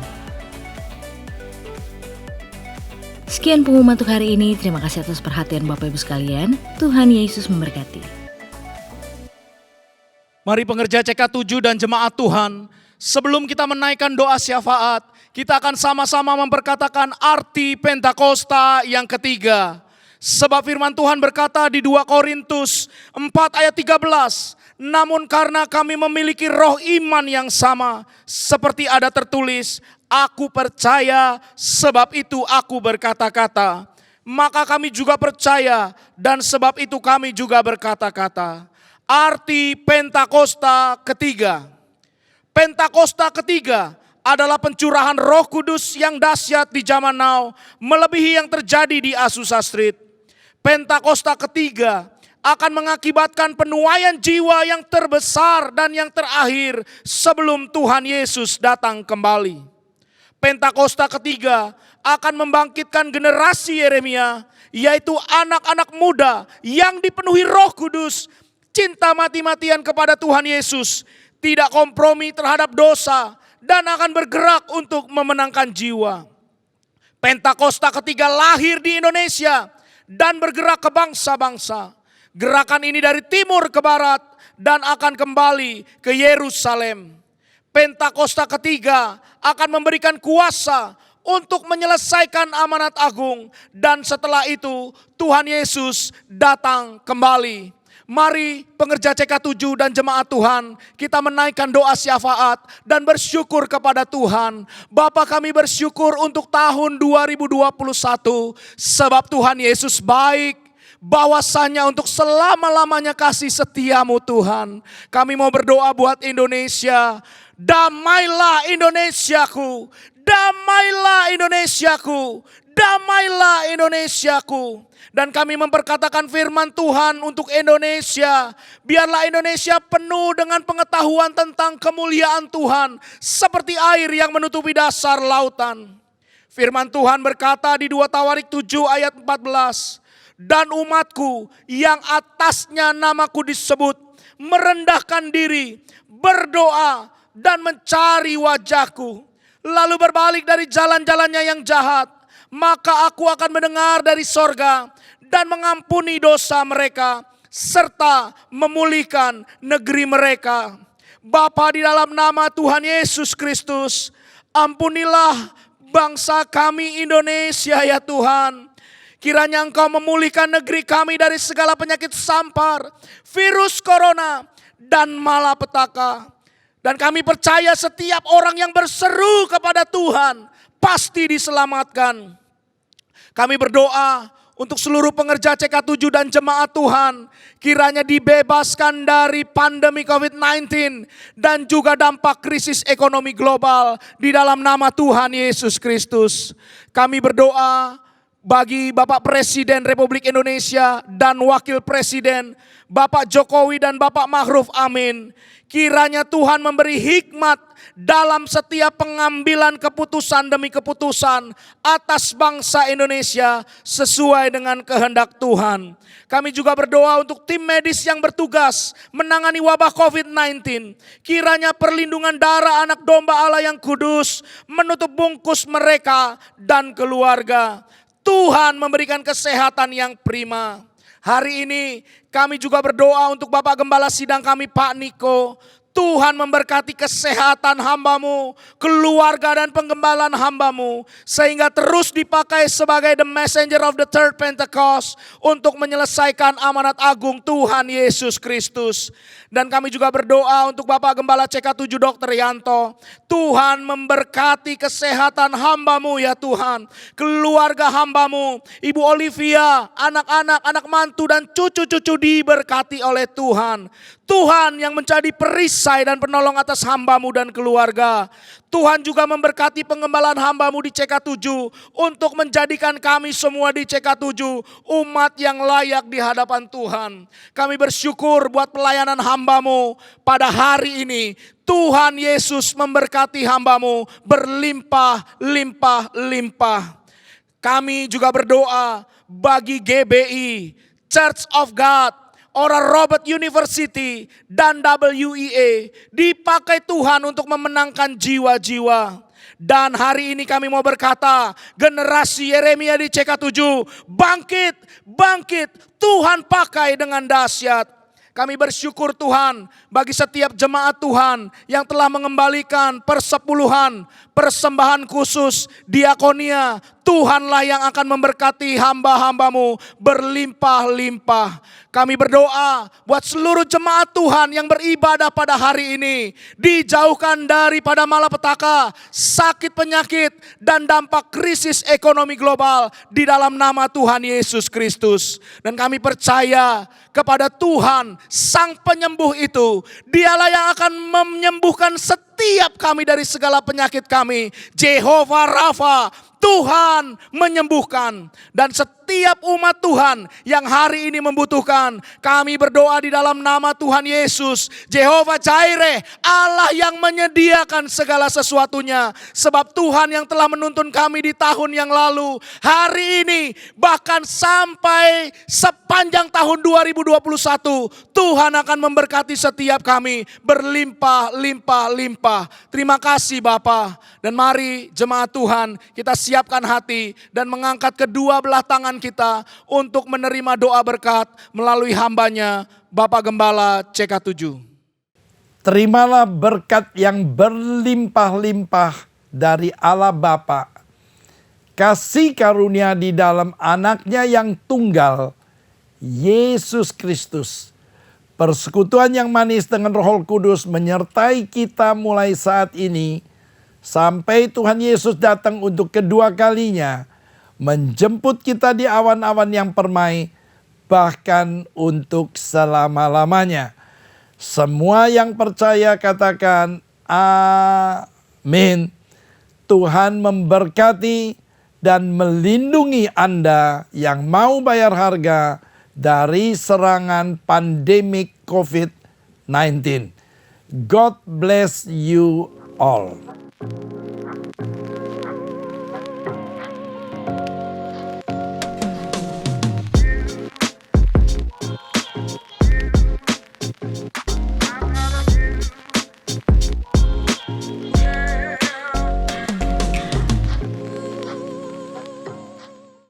Speaker 8: Sekian pengumuman untuk hari ini. Terima kasih atas perhatian Bapak Ibu sekalian. Tuhan Yesus memberkati.
Speaker 4: Mari pengerja CK7 dan jemaat Tuhan, sebelum kita menaikkan doa syafaat, kita akan sama-sama memperkatakan arti Pentakosta yang ketiga. Sebab firman Tuhan berkata di 2 Korintus 4 ayat 13, namun karena kami memiliki roh iman yang sama, seperti ada tertulis, aku percaya sebab itu aku berkata-kata. Maka kami juga percaya dan sebab itu kami juga berkata-kata. Arti Pentakosta ketiga. Pentakosta ketiga adalah pencurahan Roh Kudus yang dahsyat di zaman now, melebihi yang terjadi di Azusa Street. Pentakosta ketiga akan mengakibatkan penuaian jiwa yang terbesar dan yang terakhir sebelum Tuhan Yesus datang kembali. Pentakosta ketiga akan membangkitkan generasi Yeremia, yaitu anak-anak muda yang dipenuhi Roh Kudus, cinta mati-matian kepada Tuhan Yesus, tidak kompromi terhadap dosa, dan akan bergerak untuk memenangkan jiwa. Pentakosta ketiga lahir di Indonesia dan bergerak ke bangsa-bangsa. Gerakan ini dari timur ke barat dan akan kembali ke Yerusalem. Pentakosta ketiga akan memberikan kuasa untuk menyelesaikan amanat agung, dan setelah itu Tuhan Yesus datang kembali. Mari pengerja CK7 dan jemaat Tuhan, kita menaikkan doa syafaat dan bersyukur kepada Tuhan. Bapa, kami bersyukur untuk tahun 2021, sebab Tuhan Yesus baik, bahwasanya untuk selama-lamanya kasih setiamu Tuhan. Kami mau berdoa buat Indonesia. Damailah Indonesiaku, damailah Indonesiaku, damailah Indonesiaku. Dan kami memperkatakan firman Tuhan untuk Indonesia. Biarlah Indonesia penuh dengan pengetahuan tentang kemuliaan Tuhan, seperti air yang menutupi dasar lautan. Firman Tuhan berkata di 2 Tawarik 7 ayat 14. Dan umatku yang atasnya namaku disebut, merendahkan diri, berdoa, dan mencari wajahku, lalu berbalik dari jalan-jalannya yang jahat, maka aku akan mendengar dari sorga dan mengampuni dosa mereka, serta memulihkan negeri mereka. Bapa, di dalam nama Tuhan Yesus Kristus, ampunilah bangsa kami Indonesia ya Tuhan. Kiranya Engkau memulihkan negeri kami dari segala penyakit sampar, virus corona, dan malapetaka. Dan kami percaya setiap orang yang berseru kepada Tuhan pasti diselamatkan. Kami berdoa untuk seluruh pengerja CK7 dan jemaat Tuhan, kiranya dibebaskan dari pandemi COVID-19 dan juga dampak krisis ekonomi global di dalam nama Tuhan Yesus Kristus. Kami berdoa bagi Bapak Presiden Republik Indonesia dan Wakil Presiden Bapak Jokowi dan Bapak Ma'ruf Amin. Kiranya Tuhan memberi hikmat dalam setiap pengambilan keputusan demi keputusan atas bangsa Indonesia sesuai dengan kehendak Tuhan. Kami juga berdoa untuk tim medis yang bertugas menangani wabah COVID-19. Kiranya perlindungan darah anak domba Allah yang kudus menutup bungkus mereka dan keluarga. Tuhan memberikan kesehatan yang prima. Hari ini kami juga berdoa untuk Bapak Gembala Sidang kami Pak Niko. Tuhan memberkati kesehatan hamba-Mu, keluarga dan penggembalaan hamba-Mu, sehingga terus dipakai sebagai the messenger of the third Pentecost untuk menyelesaikan amanat agung Tuhan Yesus Kristus. Dan kami juga berdoa untuk Bapak Gembala CK7 Dr. Yanto. Tuhan memberkati kesehatan hamba-Mu ya Tuhan, keluarga hamba-Mu, Ibu Olivia, anak-anak, anak mantu dan cucu-cucu diberkati oleh Tuhan. Tuhan yang menjadi perisai dan penolong atas hamba-Mu dan keluarga. Tuhan juga memberkati pengembalaan hamba-Mu di CK7 untuk menjadikan kami semua di CK7 umat yang layak di hadapan Tuhan. Kami bersyukur buat pelayanan hamba-Mu pada hari ini. Tuhan Yesus memberkati hamba-Mu berlimpah-limpah-limpah. Kami juga berdoa bagi GBI, Church of God, Oral Roberts University dan WEA dipakai Tuhan untuk memenangkan jiwa-jiwa. Dan hari ini kami mau berkata, generasi Yeremia di CK7 bangkit, bangkit, Tuhan pakai dengan dahsyat. Kami bersyukur Tuhan bagi setiap jemaat Tuhan yang telah mengembalikan persepuluhan, persembahan khusus, diakonia. Tuhanlah yang akan memberkati hamba-hamba-Mu berlimpah-limpah. Kami berdoa buat seluruh jemaat Tuhan yang beribadah pada hari ini. Dijauhkan daripada malapetaka, sakit penyakit, dan dampak krisis ekonomi global di dalam nama Tuhan Yesus Kristus. Dan kami percaya kepada Tuhan, Sang Penyembuh itu. Dialah yang akan menyembuhkan setiap kami dari segala penyakit kami. Jehovah Rafa, Tuhan menyembuhkan. Dan setiap umat Tuhan yang hari ini membutuhkan, kami berdoa di dalam nama Tuhan Yesus. Jehovah Jireh, Allah yang menyediakan segala sesuatunya. Sebab Tuhan yang telah menuntun kami di tahun yang lalu, hari ini bahkan sampai sepanjang tahun 2021, Tuhan akan memberkati setiap kami berlimpah-limpah-limpah. Terima kasih Bapa. Dan mari jemaat Tuhan, kita siapkan hati dan mengangkat kedua belah tangan kita untuk menerima doa berkat melalui hambanya Bapak Gembala CK7.
Speaker 9: Terimalah berkat yang berlimpah-limpah dari Allah Bapa, kasih karunia di dalam anaknya yang tunggal, Yesus Kristus. Persekutuan yang manis dengan Roh Kudus menyertai kita mulai saat ini sampai Tuhan Yesus datang untuk kedua kalinya, menjemput kita di awan-awan yang permai, bahkan untuk selama-lamanya. Semua yang percaya katakan amin. Tuhan memberkati dan melindungi Anda yang mau bayar harga dari serangan pandemik COVID-19. God bless you all.